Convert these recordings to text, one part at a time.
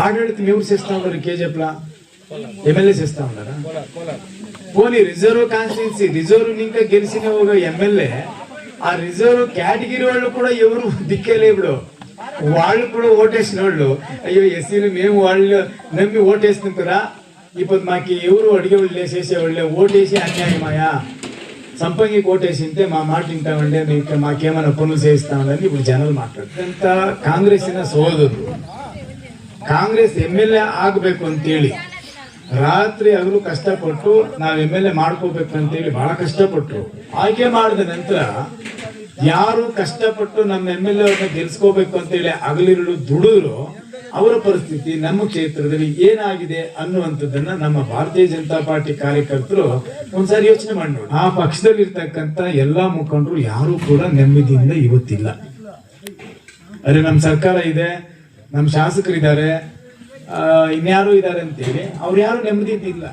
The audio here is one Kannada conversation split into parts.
ఆడళితం ఎవరు చేస్తా ఉన్నారు? కేజీఎఫ్లా ఎమ్మెల్యే చేస్తా ఉన్నారా? పోనీ రిజర్వ్ కాన్స్టిట్యున్సీ రిజర్వ్ ఇంకా గెలిచిన ఒక ఎమ్మెల్యే ఆ రిజర్వ్ కేటగిరీ వాళ్ళు కూడా ఎవరు దిక్కేలేప్పుడు వాళ్ళు కూడా ఓటేసిన వాళ్ళు అయ్యో ఎస్సీలు మేము వాళ్ళు నమ్మి ఓటేస్తుంటారా ఇప్పుడు మాకు ఎవరు అడిగేవాళ్ళు చేసేవాళ్ళే ఓటేసి అన్యాయమాయా సంపంగి ఓటేసింటే మా మాట వింటామండి మీకు మాకేమైనా పనులు చేయిస్తామని ఇప్పుడు జనాలు మాట్లాడుతారు. ಅಂತ ಕಾಂಗ್ರೆಸ್ಸಿನ ಸೋದರು ಕಾಂಗ್ರೆಸ್ ಎಮ್ಮೆಲ್ಯೆ ಆಗಬೇಕು ಅಂತೇಳಿ ರಾತ್ರಿ ಹಗಲು ಕಷ್ಟಪಟ್ಟು ನಾವು ಎಮ್ಮೆಲ್ಯೆ ಮಾಡ್ಕೋಬೇಕು ಅಂತೇಳಿ ಬಹಳ ಕಷ್ಟಪಟ್ಟರು. ಆಯ್ಕೆ ಮಾಡಿದ ನಂತರ ಯಾರು ಕಷ್ಟಪಟ್ಟು ನಮ್ಮ ಎಮ್ಮೆಲ್ಯೆ ಅವ್ರನ್ನ ಗೆಲ್ಸ್ಕೋಬೇಕು ಅಂತೇಳಿ ಹಗಲಿರುಳು ದುಡಿದ್ರು ಅವರ ಪರಿಸ್ಥಿತಿ ನಮ್ಮ ಕ್ಷೇತ್ರದಲ್ಲಿ ಏನಾಗಿದೆ ಅನ್ನುವಂಥದ್ದನ್ನ ನಮ್ಮ ಭಾರತೀಯ ಜನತಾ ಪಾರ್ಟಿ ಕಾರ್ಯಕರ್ತರು ಒಂದ್ಸಾರಿ ಯೋಚನೆ ಮಾಡಿ ನೋಡಿ. ಆ ಪಕ್ಷದಲ್ಲಿ ಇರ್ತಕ್ಕಂಥ ಎಲ್ಲಾ ಮುಖಂಡರು ಯಾರು ಕೂಡ ನೆಮ್ಮದಿಯಿಂದ ಇವತ್ತಿಲ್ಲ. ಅರೆ ನಮ್ಮ ಸರ್ಕಾರ ಇದೆ, ನಮ್ಮ ಶಾಸಕರಿದ್ದಾರೆ, ಇನ್ಯಾರು ಇದ್ದಾರೆ ಅಂತೇಳಿ ಅವ್ರು ಯಾರು ನೆಮ್ಮದಿದ್ದಿಲ್ಲ.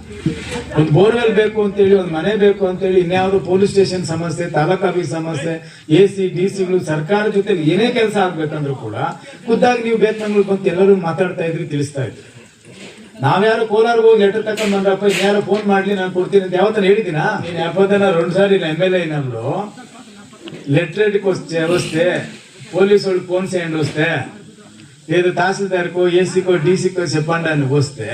ಒಂದು ಬೋರ್ವೆಲ್ ಬೇಕು ಅಂತೇಳಿ, ಒಂದು ಮನೆ ಬೇಕು ಅಂತೇಳಿ, ಇನ್ಯಾವುದು ಪೊಲೀಸ್ ಸ್ಟೇಷನ್ ಸಮಸ್ಯೆ, ತಾಲೂಕ್ ಆಫೀಸ್ ಸಮಸ್ಯೆ, AC/DC ಸರ್ಕಾರ ಜೊತೆ ಏನೇ ಕೆಲಸ ಆಗ್ಬೇಕಂದ್ರೂ ಕೂಡ ಖುದ್ದಾಗಿ ನೀವು ಬೇತನಗಳು ಬಂತು ಎಲ್ಲರೂ ಮಾತಾಡ್ತಾ ಇದ್ರಿ, ತಿಳಿಸ್ತಾ ಇದ್ರಿ. ನಾವ್ಯಾರು ಕೋಲಾರ್ಗೆ ಹೋಗಿ ಲೆಟರ್ ತಕೊಂಡ್ ಬಂದ್ರಪ್ಪ ಇನ್ಯಾರು ಫೋನ್ ಮಾಡ್ಲಿ ನಾನು ಕೊಡ್ತೀನಿ ಅಂತ ಯಾವತ್ತನ ಹೇಳಿದಿನ? ನೀನ್ 2 ಸಾರಿ MLA అయినప్పుడు లెటరేట్కి వస్తే పోలీసు వాళ్ళు ఫోన్ చేయండి వస్తే లేదు తహసీల్దార్కో ఏసీకో డీసీకో చెప్పండి అని వస్తే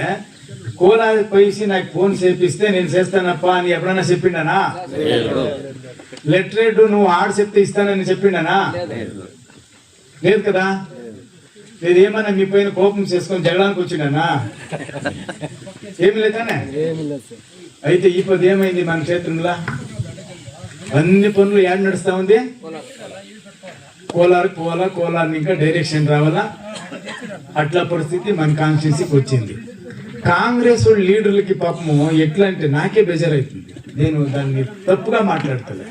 కోలార్ పోయి నాకు ఫోన్ చేపిస్తే నేను చేస్తానప్ప అని ఎప్పుడన్నా చెప్పిండనా? లెటరేట్ నువ్వు చెప్తే ఇస్తానని చెప్పిండనా? లేదు కదా. లేదు ఏమన్నా మీ పైన కోపం చేసుకొని జగడానికి వచ్చిండనా? ఏమి లేదానే. అయితే ఈ పది ఏమైంది మన క్షేత్రంలో అన్ని పనులు ఏడు నడుస్తా ఉంది. కోలార్ పోవాలా, కోలార్ ఇంకా డైరెక్షన్ రావాలా, అట్లా పరిస్థితి మన కాన్స్టిట్యున్సీకి వచ్చింది. కాంగ్రెస్ లీడర్లకి పాపము ఎట్లా అంటే నాకే బేజారైతుంది. నేను దాన్ని తప్పుగా మాట్లాడతలే.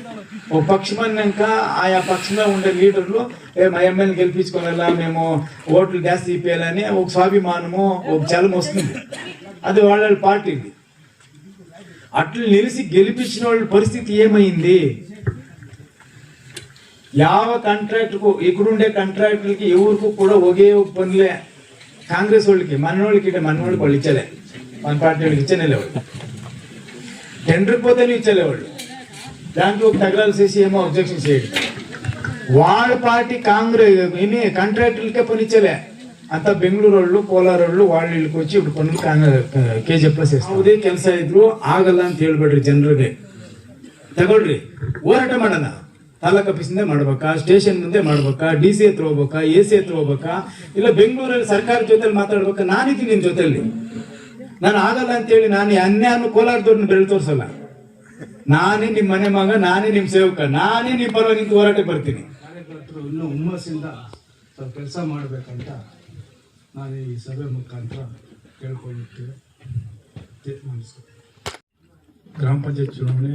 ఓ పక్షం అన్నాక ఆయా పక్షంలో ఉండే లీడర్లు మా ఎమ్మెల్యేని గెలిపించుకోవాలా, మేము ఓట్లు జాస్తి ఇప్పేయాలని ఒక స్వాభిమానము, ఒక చలం వస్తుంది. అది వాళ్ళ పార్టీది. అట్లా నిలిచి గెలిపించిన వాళ్ళ పరిస్థితి ఏమైంది? ಯಾವ ಕಾಂಟ್ರಾಕ್ಟ್ಗೂ ಇಕ್ಕಡುಂಡೆ ಕಾಂಟ್ರಾಕ್ಟర్కి ఎవరికి కూడా ఒకే పనులే. కాంగ్రెస్ వాళ్ళకి మనోళ్ళకి వాళ్ళు ఇచ్చలే, మన పార్టీ వాళ్ళకి ఇచ్చనేలేవాళ్ళు. టెండర్కి పోతేనే ఇచ్చలేవాళ్ళు. దాంట్లో ఒక తగరాలు చేసి ఏమో అబ్జెక్షన్ చేయడం. వాళ్ళ పార్టీ కాంగ్రెస్ కాంట్రాక్టర్లకే పని ఇచ్చలే. అంతా ಬೆಂಗಳೂರು వాళ్ళు, ಕೋಲಾರ వాళ్ళు వాళ్ళు ಇಲ್ಲಿಗೆ వచ్చి ఇప్పుడు పనులు KGF చేస్తారు. ಅದೇ ಕೆಲಸ ಇದ್ರು ಆಗಲ್ಲ ಅಂತ ಹೇಳ್ಬೇಡ್ರಿ ಜನರಿಗೆ. ತಗೊಳ್ರಿ, ಹೋರಾಟ ಮಾಡೋಣ. ತಾಲೂಕ್ ಆಫೀಸಿಂದ ಮಾಡ್ಬೇಕಾ, ಸ್ಟೇಷನ್ ಮುಂದೆ ಮಾಡ್ಬೇಕಾ, DC ಹತ್ರ ಹೋಗ್ಬೇಕಾ, AC ಹತ್ರ ಹೋಗ್ಬೇಕಾ, ಇಲ್ಲ ಬೆಂಗಳೂರಲ್ಲಿ ಸರ್ಕಾರ ಜೊತೆಲಿ ಮಾತಾಡ್ಬೇಕಾ? ನಾನಿದ್ದೀನಿ ನಿಮ್ ಜೊತೆಲಿ. ನಾನು ಆಗಲ್ಲ ಅಂತೇಳಿ ನಾನು ಅನ್ಯಾನು ಕೋಲಾರದವ್ರನ್ನ ಬೆಳೆ ತೋರ್ಸಲ್ಲ. ನಾನೇ ನಿಮ್ ಮನೆ ಮಗ, ನಾನೇ ನಿಮ್ ಸೇವಕ, ನಾನೇ ನಿಮ್ ಪರವಾಗಿ ನಿಂತು ಹೋರಾಟಕ್ಕೆ ಬರ್ತೀನಿ. ಕಾರ್ಯಕರ್ತರು ಇನ್ನೂ ಹುಮ್ಮಸ್ಸಿಂದ ಸ್ವಲ್ಪ ಕೆಲಸ ಮಾಡ್ಬೇಕಂತ ನಾನು ಈ ಸಭೆ ಮುಖಾಂತರ ಕೇಳ್ಕೊಳ್ಳುತ್ತೇವೆ. ಗ್ರಾಮ ಪಂಚಾಯತ್ ಚುನಾವಣೆ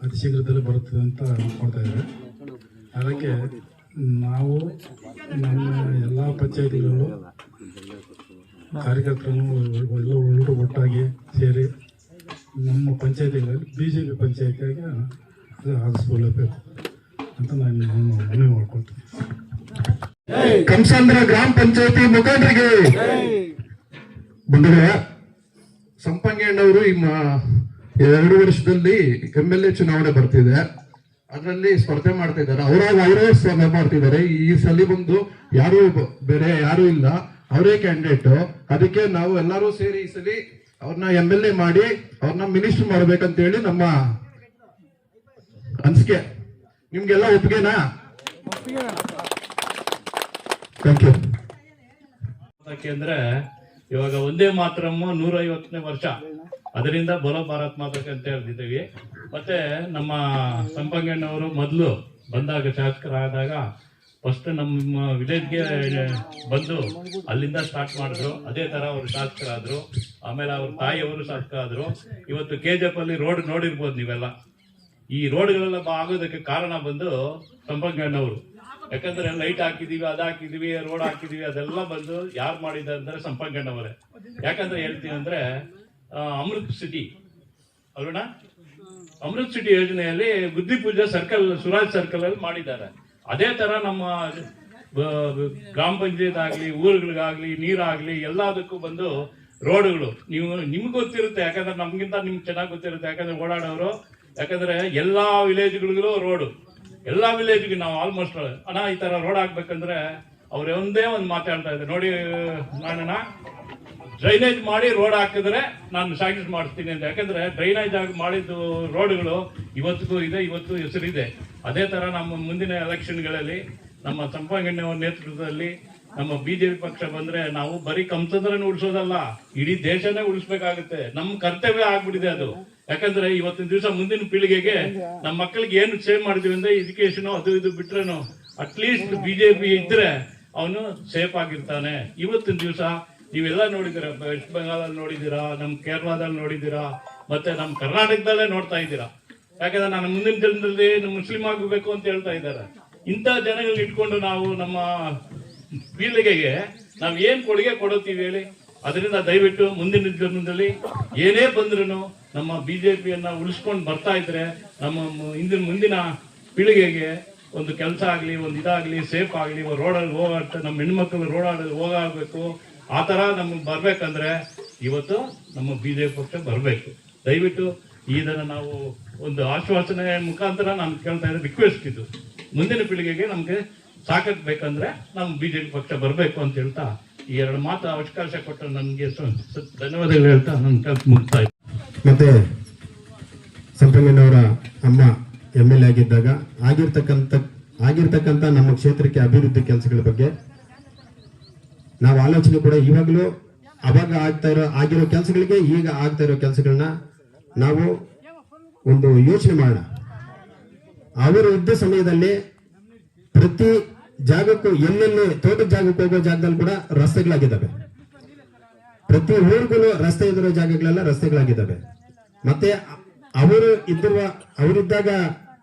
ಅತಿ ಶೀಘ್ರದಲ್ಲೇ ಬರುತ್ತದೆ ಅಂತ ನೋಡ್ತಾ ಇದ್ದಾರೆ. ಅದಕ್ಕೆ ನಾವು ನಮ್ಮ ಎಲ್ಲ ಪಂಚಾಯತಿಗಳು ಕಾರ್ಯಕರ್ತರನ್ನು ಎಲ್ಲರೂ ಒಟ್ಟಾಗಿ ಸೇರಿ ನಮ್ಮ ಪಂಚಾಯತಿಗಳಲ್ಲಿ BJP ಪಂಚಾಯತಿಯಾಗಿ ಆಗಿಸ್ಕೊಳ್ಳಬೇಕು ಅಂತ ನಾನು ಮನವಿ ಮಾಡ್ಕೊಳ್ತೀನಿ. ಕಂಸಾಂದ್ರ ಗ್ರಾಮ ಪಂಚಾಯತಿ ಮುಖಂಡರಿಗೆ ಬಂಧುಗಳೇ, ಸಂಪಂಗಣ್ಣವರು 2 ವರ್ಷದಲ್ಲಿ MLA ಚುನಾವಣೆ ಬರ್ತಿದೆ. ಅದರಲ್ಲಿ ಸ್ಪರ್ಧೆ ಮಾಡ್ತಾ ಇದ್ದಾರೆ. ಅವರೇ ಸ್ಪರ್ಧೆ ಮಾಡ್ತಿದ್ದಾರೆ. ಈ ಸಲ ಬಂದು ಯಾರು ಬೇರೆ ಯಾರು ಇಲ್ಲ, ಅವರೇ ಕ್ಯಾಂಡಿಡೇಟ್. ಅದಕ್ಕೆ ನಾವು ಎಲ್ಲರೂ ಸೇರಿ ಈ ಸಲ ಅವ್ರನ್ನ MLA ಮಾಡಿ ಅವ್ರನ್ನ ಮಿನಿಸ್ಟರ್ ಮಾಡ್ಬೇಕಂತ ಹೇಳಿ ನಮ್ಮ ಅನ್ಸಿಕೆ. ನಿಮ್ಗೆಲ್ಲ ಒಪ್ಪಿಗೆನಾ? Thank you. ಯಾಕೆಂದ್ರೆ ಇವಾಗ ಒಂದೇ ಮಾತ್ರಮ್ಮ 150ನೇ ವರ್ಷ, ಅದರಿಂದ ಬೋಲೋ ಭಾರತ್ ಮಾತಕ್ಕೆ ಅಂತ ಹೇಳ್ತಿದ್ದೀವಿ. ಮತ್ತೆ ನಮ್ಮ ಸಂಪಂಗಣ್ಣವರು ಮೊದಲು ಬಂದಾಗ ಶಾಸಕರಾದಾಗ ಫಸ್ಟ್ ನಮ್ಮ ವಿಲೇಜ್ಗೆ ಬಂದು ಅಲ್ಲಿಂದ ಸ್ಟಾರ್ಟ್ ಮಾಡಿದ್ರು. ಅದೇ ತರ ಅವರು ಶಾಸಕರಾದ್ರು. ಆಮೇಲೆ ಅವ್ರ ತಾಯಿಯವರು ಶಾಸಕರಾದ್ರು. ಇವತ್ತು KGF ಅಲ್ಲಿ ರೋಡ್ ನೋಡಿರ್ಬೋದು ನೀವೆಲ್ಲ. ಈ ರೋಡ್ಗಳೆಲ್ಲ ಆಗೋದಕ್ಕೆ ಕಾರಣ ಬಂದು ಸಂಪಂಗಣ್ಣವರು. ಯಾಕಂದ್ರೆ ಲೈಟ್ ಹಾಕಿದೀವಿ, ಅದು ಹಾಕಿದೀವಿ, ರೋಡ್ ಹಾಕಿದೀವಿ, ಅದೆಲ್ಲ ಬಂದು ಯಾರು ಮಾಡಿದ್ದಾರೆ ಅಂದ್ರೆ ಸಂಪಂಗಣ್ಣವರೇ. ಯಾಕಂದ್ರೆ ಹೇಳ್ತೀನಿ ಅಂದ್ರೆ ಅಮೃತ್ ಸಿಟಿ ಅಲ್ವಣ, ಅಮೃತ್ ಸಿಟಿ ಯೋಜನೆಯಲ್ಲಿ ಬುದ್ಧಿ ಪೂಜಾ ಸರ್ಕಲ್, ಸುರಾಜ್ ಸರ್ಕಲ್ ಅಲ್ಲಿ ಮಾಡಿದ್ದಾರೆ. ಅದೇ ತರ ನಮ್ಮ ಗ್ರಾಮ ಪಂಚಾಯತ್ ಆಗ್ಲಿ, ಊರುಗಳಿಗಾಗ್ಲಿ, ನೀರಾಗ್ಲಿ, ಎಲ್ಲದಕ್ಕೂ ಬಂದು ರೋಡ್ಗಳು ನಿಮ್ಗೆ ಗೊತ್ತಿರುತ್ತೆ, ಯಾಕಂದ್ರೆ ನಮ್ಗಿಂತ ನಿಮ್ಗೆ ಚೆನ್ನಾಗಿ ಗೊತ್ತಿರುತ್ತೆ, ಯಾಕಂದ್ರೆ ಓಡಾಡೋರು. ಯಾಕಂದ್ರೆ ಎಲ್ಲಾ ವಿಲೇಜ್ಗಳಿಗೂ ರೋಡು, ಎಲ್ಲಾ ವಿಲೇಜ್ಗೆ ನಾವು ಆಲ್ಮೋಸ್ಟ್ ಅಣ್ಣ ಈ ತರ ರೋಡ್ ಹಾಕ್ಬೇಕಂದ್ರೆ ಅವ್ರು ಒಂದೇ ಒಂದು ಮಾತಾಡ್ತಾ ಇದ್ದಾರೆ, ನೋಡಿ ನಾನಣ್ಣ ಡ್ರೈನೇಜ್ ಮಾಡಿ ರೋಡ್ ಹಾಕಿದ್ರೆ ನಾನು ಶಾಂಕ್ಷನ್ ಮಾಡಿಸ್ತೀನಿ ಅಂತ. ಯಾಕಂದ್ರೆ ಡ್ರೈನೇಜ್ ಆಗಿ ಮಾಡಿದ್ದು ರೋಡ್ಗಳು ಇವತ್ತಿಗೂ ಇದೆ, ಇವತ್ತು ಹೆಸರಿದೆ. ಅದೇ ತರ ನಮ್ಮ ಮುಂದಿನ ಎಲೆಕ್ಷನ್ಗಳಲ್ಲಿ ನಮ್ಮ ಸಂಪಂಗಣ್ಣವರ ನೇತೃತ್ವದಲ್ಲಿ ನಮ್ಮ ಬಿಜೆಪಿ ಪಕ್ಷ ಬಂದ್ರೆ ನಾವು ಬರೀ ಕಂಸಂದ್ರನ್ನ ಉಳಿಸೋದಲ್ಲ, ಇಡೀ ದೇಶನೇ ಉಳಿಸ್ಬೇಕಾಗುತ್ತೆ. ನಮ್ಮ ಕರ್ತವ್ಯ ಆಗ್ಬಿಟ್ಟಿದೆ ಅದು. ಯಾಕಂದ್ರೆ ಇವತ್ತಿನ ದಿವಸ ಮುಂದಿನ ಪೀಳಿಗೆಗೆ ನಮ್ಮ ಮಕ್ಕಳಿಗೆ ಏನು ಸೇವ್ ಮಾಡಿದೀವಿ ಅಂದ್ರೆ ಎಜುಕೇಶನ್ ಅದು ಇದು ಬಿಟ್ರೇನು ಅಟ್ಲೀಸ್ಟ್ ಬಿಜೆಪಿ ಇದ್ರೆ ಅವನು ಸೇಫ್ ಆಗಿರ್ತಾನೆ. ಇವತ್ತಿನ ದಿವಸ ನೀವೆಲ್ಲ ನೋಡಿದ್ದೀರಾ, ವೆಸ್ಟ್ ಬೆಂಗಾಲಲ್ಲಿ ನೋಡಿದ್ದೀರಾ, ನಮ್ಮ ಕೇರಳದಲ್ಲಿ ನೋಡಿದ್ದೀರಾ, ಮತ್ತೆ ನಮ್ಮ ಕರ್ನಾಟಕದಲ್ಲೇ ನೋಡ್ತಾ ಇದ್ದೀರಾ. ಯಾಕಂದ್ರೆ ನಾನು ಮುಂದಿನ ಜನರಲ್ಲಿ ಮುಸ್ಲಿಂ ಆಗಬೇಕು ಅಂತ ಹೇಳ್ತಾ ಇದ್ದಾರೆ. ಇಂಥ ಜನಗಳನ್ನ ಇಟ್ಕೊಂಡು ನಾವು ನಮ್ಮ ಪೀಳಿಗೆಗೆ ನಾವು ಏನ್ ಕೊಡುಗೆ ಕೊಡುತ್ತೀವಿ ಹೇಳಿ? ಅದರಿಂದ ದಯವಿಟ್ಟು ಮುಂದಿನ ಜನ್ಮದಲ್ಲಿ ಏನೇ ಬಂದ್ರು ನಮ್ಮ ಬಿಜೆಪಿಯನ್ನ ಉಳಿಸ್ಕೊಂಡು ಬರ್ತಾ ಇದ್ರೆ ನಮ್ಮ ಮುಂದಿನ ಪೀಳಿಗೆಗೆ ಒಂದು ಕೆಲಸ ಆಗ್ಲಿ, ಒಂದು ಇದಾಗ್ಲಿ, ಸೇಫ್ ಆಗ್ಲಿ, ರೋಡಲ್ಲಿ ಹೋಗಾಡ್ತಾ ನಮ್ಮ ಹೆಣ್ಮಕ್ಳು ಹೋಗಾಡ್ಬೇಕು. ಆ ತರ ನಮ್ಗೆ ಬರ್ಬೇಕಂದ್ರೆ ಇವತ್ತು ನಮ್ಮ ಬಿಜೆಪಿ ಪಕ್ಷ ಬರ್ಬೇಕು. ದಯವಿಟ್ಟು ಇದನ್ನ ನಾವು ಒಂದು ಆಶ್ವಾಸನೆ ಮುಖಾಂತರ ನಾನು ಕೇಳ್ತಾ ಇದ್ದೆ, ರಿಕ್ವೆಸ್ಟ್ ಇದು, ಮುಂದಿನ ಪೀಳಿಗೆಗೆ ನಮ್ಗೆ ಸಾಕಬೇಕಂದ್ರೆ ನಮ್ಮ ಬಿಜೆಪಿ ಪಕ್ಷ ಬರ್ಬೇಕು ಅಂತ ಹೇಳ್ತಾ ಈ ಎರಡು ಮಾತು ಅವಕಾಶ ಕೊಟ್ಟ ನನಗೆ ಧನ್ಯವಾದಗಳು ಹೇಳ್ತಾ ನನ್ನ ಕೆಲಸ ಮುಗ್ತಾ ಇದ್ದೆ. ಮತ್ತೆ ಸಂಪಂಗಣ್ಣವರ ಅಮ್ಮ MLA ಆಗಿದ್ದಾಗ ಆಗಿರ್ತಕ್ಕಂಥ ನಮ್ಮ ಕ್ಷೇತ್ರಕ್ಕೆ ಅಭಿವೃದ್ಧಿ ಕೆಲಸಗಳ ಬಗ್ಗೆ ನಾವು ಆಲೋಚನೆ ಕೂಡ ಇವಾಗಲೂ ಅವಾಗ ಆಗಿರೋ ಕೆಲಸಗಳಿಗೆ ಈಗ ಆಗ್ತಾ ಇರೋ ಕೆಲಸಗಳನ್ನ ನಾವು ಒಂದು ಯೋಚನೆ ಮಾಡೋಣ. ಅವರು ಇದ್ದ ಸಮಯದಲ್ಲಿ ಪ್ರತಿ ಜಾಗಕ್ಕೂ ಎಲ್ಲೆಲ್ಲಿ ತೋಟದ ಜಾಗಕ್ಕೆ ಹೋಗೋ ಜಾಗದಲ್ಲಿ ಕೂಡ ರಸ್ತೆಗಳಾಗಿದ್ದಾವೆ. ಪ್ರತಿ ಊರಿಗೂ ರಸ್ತೆ ಇದಿರೋ ಜಾಗಗಳೆಲ್ಲ ರಸ್ತೆಗಳಾಗಿದ್ದಾವೆ. ಮತ್ತೆ ಅವರಿದ್ದಾಗ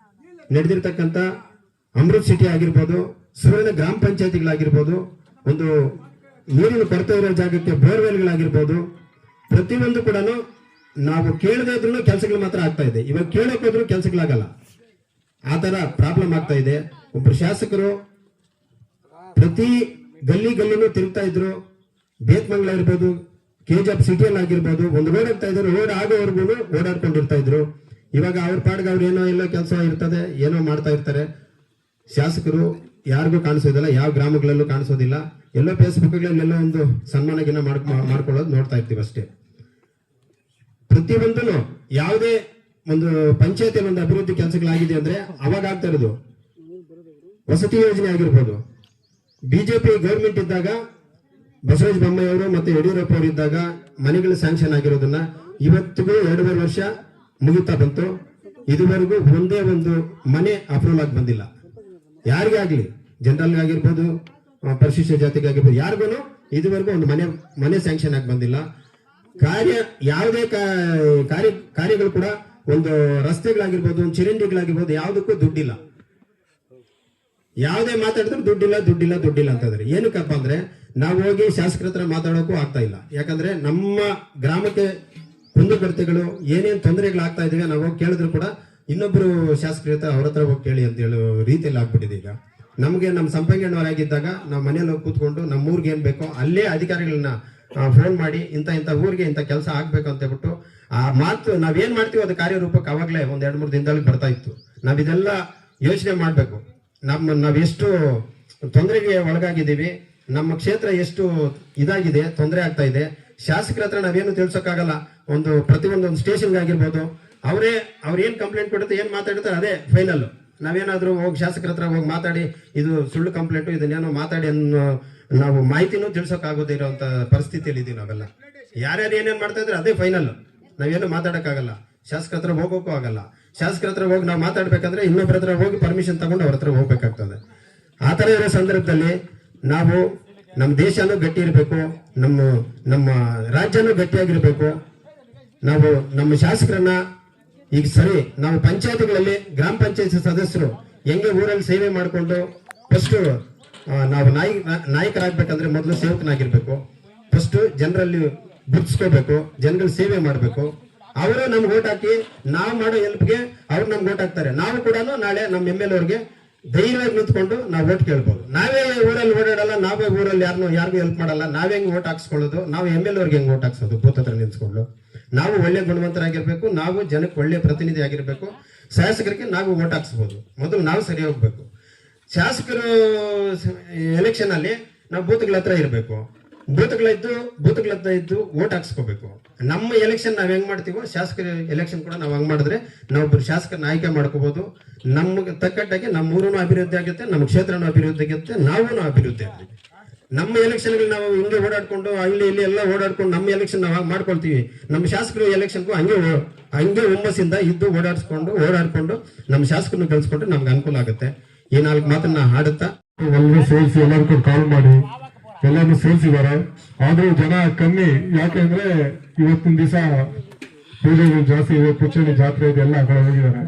ನಡೆದಿರ್ತಕ್ಕಂಥ ಅಮೃತ್ ಸಿಟಿ ಆಗಿರ್ಬೋದು, ಸುವರ್ಣ ಗ್ರಾಮ ಪಂಚಾಯತಿಗಳಾಗಿರ್ಬೋದು, ಒಂದು ನೀರಿನ ಕೊರತೆ ಇರೋ ಜಾಗಕ್ಕೆ ಬೋರ್ವೆಲ್ಗಳಾಗಿರ್ಬೋದು, ಪ್ರತಿಯೊಂದು ಕೂಡ ನಾವು ಕೇಳದೇ ಇದ್ರೂ ಕೆಲಸಗಳು ಮಾತ್ರ ಆಗ್ತಾ ಇದೆ. ಇವಾಗ ಕೇಳಕ್ ಹೋದ್ರೂ ಕೆಲಸಗಳಾಗಲ್ಲ, ಆ ತರ ಪ್ರಾಬ್ಲಮ್ ಆಗ್ತಾ ಇದೆ. ಒಬ್ರು ಶಾಸಕರು ಪ್ರತಿ ಗಲ್ಲಿನೂ ತಿರುಗ್ತಾ ಇದ್ರು. ಬೇತ್ಮಂಗ್ಲ ಇರ್ಬೋದು, KGF ಸಿಟಿಯಲ್ಲಿ ಆಗಿರ್ಬೋದು, ಒಂದು ರೋಡ್ ಆಗ್ತಾ ಇದ್ರು, ರೋಡ್ ಆಗೋವರೆಗೂ ಓಡಾಡ್ಕೊಂಡಿರ್ತಾ ಇದ್ರು. ಇವಾಗ ಅವ್ರ ಪಾಡ್ಗೆ ಅವ್ರು ಏನೋ ಎಲ್ಲೋ ಕೆಲಸ ಇರ್ತದೆ, ಏನೋ ಮಾಡ್ತಾ ಇರ್ತಾರೆ. ಶಾಸಕರು ಯಾರಿಗೂ ಕಾಣಿಸೋದಿಲ್ಲ, ಯಾವ ಗ್ರಾಮಗಳಲ್ಲೂ ಕಾಣಿಸೋದಿಲ್ಲ. ಎಲ್ಲೋ ಫೇಸ್ಬುಕ್ಗಳಲ್ಲಿ ಎಲ್ಲೋ ಒಂದು ಸನ್ಮಾನಗಿನ ಮಾಡ್ಕೊಳ್ಳೋದು ನೋಡ್ತಾ ಇರ್ತೀವಿ ಅಷ್ಟೇ. ಪ್ರತಿಯೊಂದೂ ಯಾವುದೇ ಒಂದು ಪಂಚಾಯತಿಯಲ್ಲಿ ಒಂದು ಅಭಿವೃದ್ಧಿ ಕೆಲಸಗಳಾಗಿದೆ ಅಂದ್ರೆ ಅವಾಗ ಆಗ್ತಾ ಇರೋದು ವಸತಿ ಯೋಜನೆ ಆಗಿರ್ಬೋದು. ಬಿಜೆಪಿ ಗೌರ್ಮೆಂಟ್ ಇದ್ದಾಗ ಬಸವರಾಜ ಬೊಮ್ಮಾಯಿ ಅವರು ಮತ್ತೆ ಯಡಿಯೂರಪ್ಪ ಅವರು ಇದ್ದಾಗ ಮನೆಗಳು ಸ್ಯಾಂಕ್ಷನ್ ಆಗಿರೋದನ್ನ ಇವತ್ತಿಗೂ 2.5 ವರ್ಷ ಮುಗಿತಾ ಬಂತು. ಇದುವರೆಗೂ ಒಂದೇ ಒಂದು ಮನೆ ಅಪ್ರೂವಲ್ ಆಗಿ ಬಂದಿಲ್ಲ. ಯಾರಿಗೇ ಆಗ್ಲಿ, ಜನರಲ್ ಆಗಿರ್ಬೋದು, ಪರಿಶಿಷ್ಟ ಜಾತಿಗೆ ಆಗಿರ್ಬೋದು, ಯಾರಿಗೂ ಇದುವರೆಗೂ ಒಂದು ಮನೆ ಸ್ಯಾಂಕ್ಷನ್ ಆಗಿ ಬಂದಿಲ್ಲ. ಯಾವುದೇ ಕಾರ್ಯಗಳು ಕೂಡ ಒಂದು ರಸ್ತೆಗಳಾಗಿರ್ಬೋದು, ಒಂದು ಚರಂಡಿಗಳಾಗಿರ್ಬೋದು, ಯಾವುದಕ್ಕೂ ದುಡ್ಡಿಲ್ಲ. ಯಾವುದೇ ಮಾತಾಡಿದ್ರು ದುಡ್ಡಿಲ್ಲ ಅಂತಂದ್ರೆ ಏನಕ್ಕಪ್ಪ ಅಂದ್ರೆ ನಾವು ಹೋಗಿ ಶಾಸಕರ ಹತ್ರ ಮಾತಾಡೋಕ್ಕೂ ಆಗ್ತಾ ಇಲ್ಲ. ಯಾಕಂದ್ರೆ ನಮ್ಮ ಗ್ರಾಮಕ್ಕೆ ಕುಂದುಕೊರತೆಗಳು ಏನೇನು ತೊಂದರೆಗಳಾಗ್ತಾ ಇದೀವಿ ನಾವು ಹೋಗಿ ಕೇಳಿದ್ರು ಕೂಡ ಇನ್ನೊಬ್ರು ಶಾಸಕರ ಹತ್ರ ಅವ್ರ ಹತ್ರ ಹೋಗಿ ಕೇಳಿ ಅಂತ ಹೇಳೋ ರೀತಿಯಲ್ಲಿ ಆಗ್ಬಿಟ್ಟಿದೆ. ಈಗ ನಮ್ಗೆ ನಮ್ಮ ಸಂಪಂಗಣ್ಣವರಾಗಿದ್ದಾಗ ನಾವು ಮನೇಲಿ ಹೋಗಿ ಕೂತ್ಕೊಂಡು ನಮ್ಮ ಊರಿಗೆ ಏನ್ ಬೇಕೋ ಅಲ್ಲೇ ಅಧಿಕಾರಿಗಳನ್ನ ಫೋನ್ ಮಾಡಿ ಇಂಥ ಊರಿಗೆ ಇಂಥ ಕೆಲಸ ಆಗ್ಬೇಕು ಅಂತ ಹೇಳ್ಬಿಟ್ಟು ಆ ಮಾತು ನಾವೇನ್ ಮಾಡ್ತೀವಿ ಅದು ಕಾರ್ಯರೂಪಕ್ಕೆ ಅವಾಗಲೇ ಒಂದ್ 2-3 ದಿನದಲ್ಲಿ ಬರ್ತಾ ಇತ್ತು. ನಾವಿದೆಲ್ಲ ಯೋಚನೆ ಮಾಡ್ಬೇಕು. ನಾವೆಷ್ಟು ತೊಂದರೆಗೆ ಒಳಗಾಗಿದ್ದೀವಿ, ನಮ್ಮ ಕ್ಷೇತ್ರ ಎಷ್ಟು ಇದಾಗಿದೆ, ತೊಂದರೆ ಆಗ್ತಾ ಇದೆ. ಶಾಸಕರ ಹತ್ರ ನಾವೇನು ತಿಳ್ಸೋಕ್ಕಾಗಲ್ಲ. ಪ್ರತಿಯೊಂದು ಸ್ಟೇಷನ್ಗೆ ಆಗಿರ್ಬೋದು, ಅವ್ರೇನ್ ಕಂಪ್ಲೇಂಟ್ ಕೊಡುತ್ತೆ, ಏನ್ ಮಾತಾಡುತ್ತಾರೆ ಅದೇ ಫೈನಲ್. ನಾವೇನಾದ್ರೂ ಹೋಗಿ ಶಾಸಕರ ಹತ್ರ ಹೋಗಿ ಮಾತಾಡಿ ಇದು ಸುಳ್ಳು ಕಂಪ್ಲೇಂಟು, ಇದನ್ನೇನೋ ಮಾತಾಡಿ ನಾವು ಮಾಹಿತಿನೂ ತಿಳ್ಸೋಕ್ಕಾಗೋದೇ ಇರೋಂಥ ಪರಿಸ್ಥಿತಿಯಲ್ಲಿ ಇದೀವಿ ನಾವೆಲ್ಲ. ಯಾರ್ಯಾರು ಏನೇನ್ ಮಾಡ್ತಾ ಇದ್ರೆ ಅದೇ ಫೈನಲ್. ನಾವೇನು ಮಾತಾಡಕ್ಕಾಗಲ್ಲ, ಶಾಸಕರ ಹತ್ರ ಹೋಗೋಕ್ಕೂ ಆಗಲ್ಲ. ಶಾಸಕರ ಹತ್ರ ಹೋಗಿ ನಾವು ಮಾತಾಡ್ಬೇಕಂದ್ರೆ ಇನ್ನೊಬ್ಬರ ಹತ್ರ ಹೋಗಿ ಪರ್ಮಿಷನ್ ತಗೊಂಡು ಅವ್ರ ಹತ್ರ ಹೋಗ್ಬೇಕಾಗ್ತದೆ. ಆ ತರ ಇರೋ ಸಂದರ್ಭದಲ್ಲಿ ನಾವು ನಮ್ಮ ದೇಶನೂ ಗಟ್ಟಿ ಇರಬೇಕು, ನಮ್ಮ ರಾಜ್ಯನೂ ಗಟ್ಟಿಯಾಗಿರ್ಬೇಕು. ನಾವು ನಮ್ಮ ಶಾಸಕರನ್ನ ಈಗ ಸರಿ ನಾವು ಪಂಚಾಯತಿಗಳಲ್ಲಿ ಗ್ರಾಮ ಪಂಚಾಯತ್ ಸದಸ್ಯರು ಹೆಂಗೆ ಊರಲ್ಲಿ ಸೇವೆ ಮಾಡಿಕೊಂಡು ಫಸ್ಟ್ ನಾವು ನಾಯಕರಾಗಬೇಕಂದ್ರೆ ಮೊದಲು ಸೇವಕನಾಗಿರ್ಬೇಕು. ಫಸ್ಟ್ ಜನರಲ್ಲಿ ಗುರುತಿಸ್ಕೋಬೇಕು, ಜನಗಳ ಸೇವೆ ಮಾಡಬೇಕು. ಅವರು ನಮ್ಗೆ ಓಟ್ ಹಾಕಿ ನಾವು ಮಾಡೋ ಹೆಲ್ಪ್ಗೆ ಅವ್ರು ನಮ್ಗೆ ಓಟ್ ಹಾಕ್ತಾರೆ. ನಾವು ಕೂಡ ನಾಳೆ ನಮ್ಮ MLA ಅವ್ರಿಗೆ ಧೈರ್ಯವಾಗಿ ನಿಂತ್ಕೊಂಡು ನಾವು ಓಟ್ ಕೇಳ್ಬೋದು. ನಾವೇ ಊರಲ್ಲಿ ಓಡಾಡಲ್ಲ, ನಾವೇ ಊರಲ್ಲಿ ಯಾರಿಗೂ ಹೆಲ್ಪ್ ಮಾಡಲ್ಲ, ನಾವೇ ಹೆಂಗ್ ಓಟ್ ಹಾಕ್ಸ್ಕೊಳ್ಳೋದು, ನಾವು MLA ಅವ್ರಿಗೆ ಹೆಂಗ್ ಓಟ್ ಹಾಕ್ಸೋದು ಬೂತ್ ಹತ್ರ ನಿಂತ್ಕೊಂಡು. ನಾವು ಒಳ್ಳೆ ಗುಣವಂತರಾಗಿರ್ಬೇಕು, ನಾವು ಜನಕ್ಕೆ ಒಳ್ಳೆ ಪ್ರತಿನಿಧಿ ಆಗಿರ್ಬೇಕು. ಶಾಸಕರಿಗೆ ನಾವು ಓಟ್ ಹಾಕ್ಸ್ಬೋದು, ಮೊದಲು ನಾವು ಸರಿ ಹೋಗ್ಬೇಕು. ಶಾಸಕರು ಎಲೆಕ್ಷನ್ ಅಲ್ಲಿ ನಾವು ಬೂತ್ಗಳ ಹತ್ರ ಇರಬೇಕು, ಬೂತ್ಗಳ ಹತ್ರ ಇದ್ದು ಓಟ್ ಹಾಕ್ಸ್ಕೋಬೇಕು. ನಮ್ಮ ಎಲೆಕ್ಷನ್ ನಾವ್ ಹೆಂಗ್ ಮಾಡ್ತೀವೋ ಶಾಸಕರ ಎಲೆಕ್ಷನ್ ಕೂಡ ನಾವು ಹಂಗ್ ಮಾಡಿದ್ರೆ ನಾವೊಬ್ಬರು ಶಾಸಕರನ್ನ ಆಯ್ಕೆ ಮಾಡ್ಕೋಬಹುದು. ನಮ್ಗೆ ತಕ್ಕಟ್ಟಾಗಿ ನಮ್ಮ ಊರನ್ನು ಅಭಿವೃದ್ಧಿ ಆಗುತ್ತೆ, ನಮ್ಮ ಕ್ಷೇತ್ರನೂ ಅಭಿವೃದ್ಧಿ ಆಗುತ್ತೆ, ನಾವೂ ಅಭಿವೃದ್ಧಿ ಆಗುತ್ತೆ. ನಮ್ಮ ಎಲೆಕ್ಷನ್ಗಳು ನಾವು ಹಿಂಗೆ ಓಡಾಡ್ಕೊಂಡು ಅಲ್ಲಿ ಇಲ್ಲಿ ಎಲ್ಲ ಓಡಾಡ್ಕೊಂಡು ನಮ್ಮ ಎಲೆಕ್ಷನ್ ನಾವು ಮಾಡ್ಕೊಳ್ತೀವಿ. ನಮ್ಮ ಶಾಸಕರು ಎಲೆಕ್ಷನ್ಗೂ ಹಂಗೆ ಹುಮ್ಮಸ್ಸಿಂದ ಇದ್ದು ಓಡಾಡ್ಕೊಂಡು ನಮ್ಮ ಶಾಸಕರನ್ನು ಕಳ್ಸ್ಕೊಂಡ್ರೆ ನಮ್ಗೆ ಅನುಕೂಲ ಆಗುತ್ತೆ. ಈ 4 ಮಾತನ್ನ ಹಾಡುತ್ತಾ ಎಲ್ಲರೂ ಸೇರಿಸಿ ಎಲ್ಲರಿಗೂ ಕಾಲ್ ಮಾಡಿ ಎಲ್ಲರೂ ಸೇರಿಸಿದ್ದಾರೆ. ಆದ್ರೂ ಜನ ಕಮ್ಮಿ, ಯಾಕೆಂದ್ರೆ ಇವತ್ತಿನ ದಿವಸ ಪೂಜೆಗಳು ಜಾಸ್ತಿ ಇದೆ, ಪುಚ್ಚಳಿ ಜಾತ್ರೆ ಇದೆ, ಎಲ್ಲ ಆ ಕಡೆ ಹೋಗಿದ್ದಾರೆ.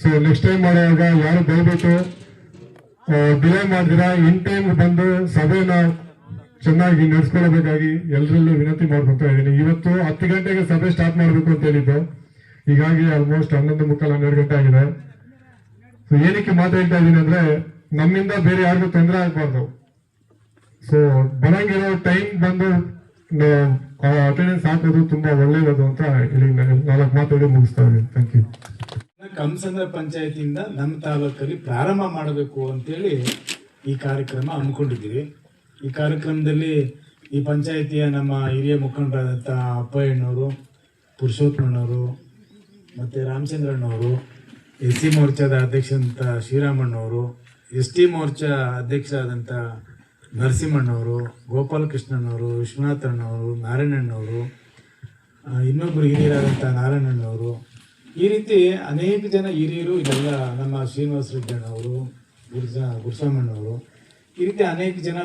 ಸೊ ನೆಕ್ಸ್ಟ್ ಟೈಮ್ ಮಾಡುವಾಗ ಯಾರು ದಯವಿಟ್ಟು ಡಿಲೇ ಮಾಡಿದಿರಾ ಇನ್ ಟೈಮ್ ಬಂದು ಸಭೆನ ಚೆನ್ನಾಗಿ ನಡೆಸ್ಕೊಳ್ಬೇಕಾಗಿ ಎಲ್ಲರಲ್ಲೂ ವಿನಂತಿ ಮಾಡ್ಕೊತಾ ಇದ್ದೀನಿ. ಇವತ್ತು 10 ಗಂಟೆಗೆ ಸಭೆ ಸ್ಟಾರ್ಟ್ ಮಾಡಬೇಕು ಅಂತ ಹೇಳಿದ್ದು, ಹೀಗಾಗಿ ಆಲ್ಮೋಸ್ಟ್ 11:45 ಗಂಟೆ ಆಗಿದೆ. ಸೊ ಏನಕ್ಕೆ ಮಾತಾಡ್ತಾ ಇದ್ದೀನಿ ಅಂದ್ರೆ ನಮ್ಮಿಂದ ಬೇರೆ ಯಾರಿಗೂ ತೊಂದರೆ ಆಗ್ಬಾರ್ದು. ಸೊ ಬರಂಗಿರೋ ಟೈಮ್ ಬಂದು ಅಟೆಂಡೆನ್ಸ್ ಹಾಕೋದು ತುಂಬಾ ಒಳ್ಳೇದು ಅಂತ ಹೇಳಿ 4 ಮಾತಾಡಿ ಮುಗಿಸ್ತಾ ಇದ್ದೀನಿ. Thank you. ಕಂಸಂದ್ರ ಪಂಚಾಯತಿಯಿಂದ ನಮ್ಮ ತಾಲೂಕಲ್ಲಿ ಪ್ರಾರಂಭ ಮಾಡಬೇಕು ಅಂತೇಳಿ ಈ ಕಾರ್ಯಕ್ರಮ ಹಮ್ಮಿಕೊಂಡಿದ್ದೀವಿ. ಈ ಕಾರ್ಯಕ್ರಮದಲ್ಲಿ ಈ ಪಂಚಾಯತಿಯ ನಮ್ಮ ಹಿರಿಯ ಮುಖಂಡರಾದಂಥ ಅಪ್ಪಯ್ಯನವರು, ಪುರುಷೋತ್ತಮಣ್ಣವರು ಮತ್ತು ರಾಮಚಂದ್ರಣ್ಣವರು, SC ಮೋರ್ಚಾದ ಅಧ್ಯಕ್ಷರಂಥ ಶ್ರೀರಾಮಣ್ಣವರು, ST ಮೋರ್ಚಾ ಅಧ್ಯಕ್ಷರಾದಂಥ ನರಸಿಂಹಣ್ಣವರು, ಗೋಪಾಲಕೃಷ್ಣನವರು, ವಿಶ್ವನಾಥಣ್ಣವರು, ನಾರಾಯಣಣ್ಣವರು, ಇನ್ನೊಬ್ಬರು ಹಿರಿಯರಾದಂಥ ನಾರಾಯಣಣ್ಣವರು, ಈ ರೀತಿ ಅನೇಕ ಜನ ಹಿರಿಯರು, ಇದೆಲ್ಲ ನಮ್ಮ ಶ್ರೀನಿವಾಸ ರೆಡ್ಡಣ್ಣವರು, ಗುರುಸಾಮಣ್ಣವರು, ಈ ರೀತಿ ಅನೇಕ ಜನ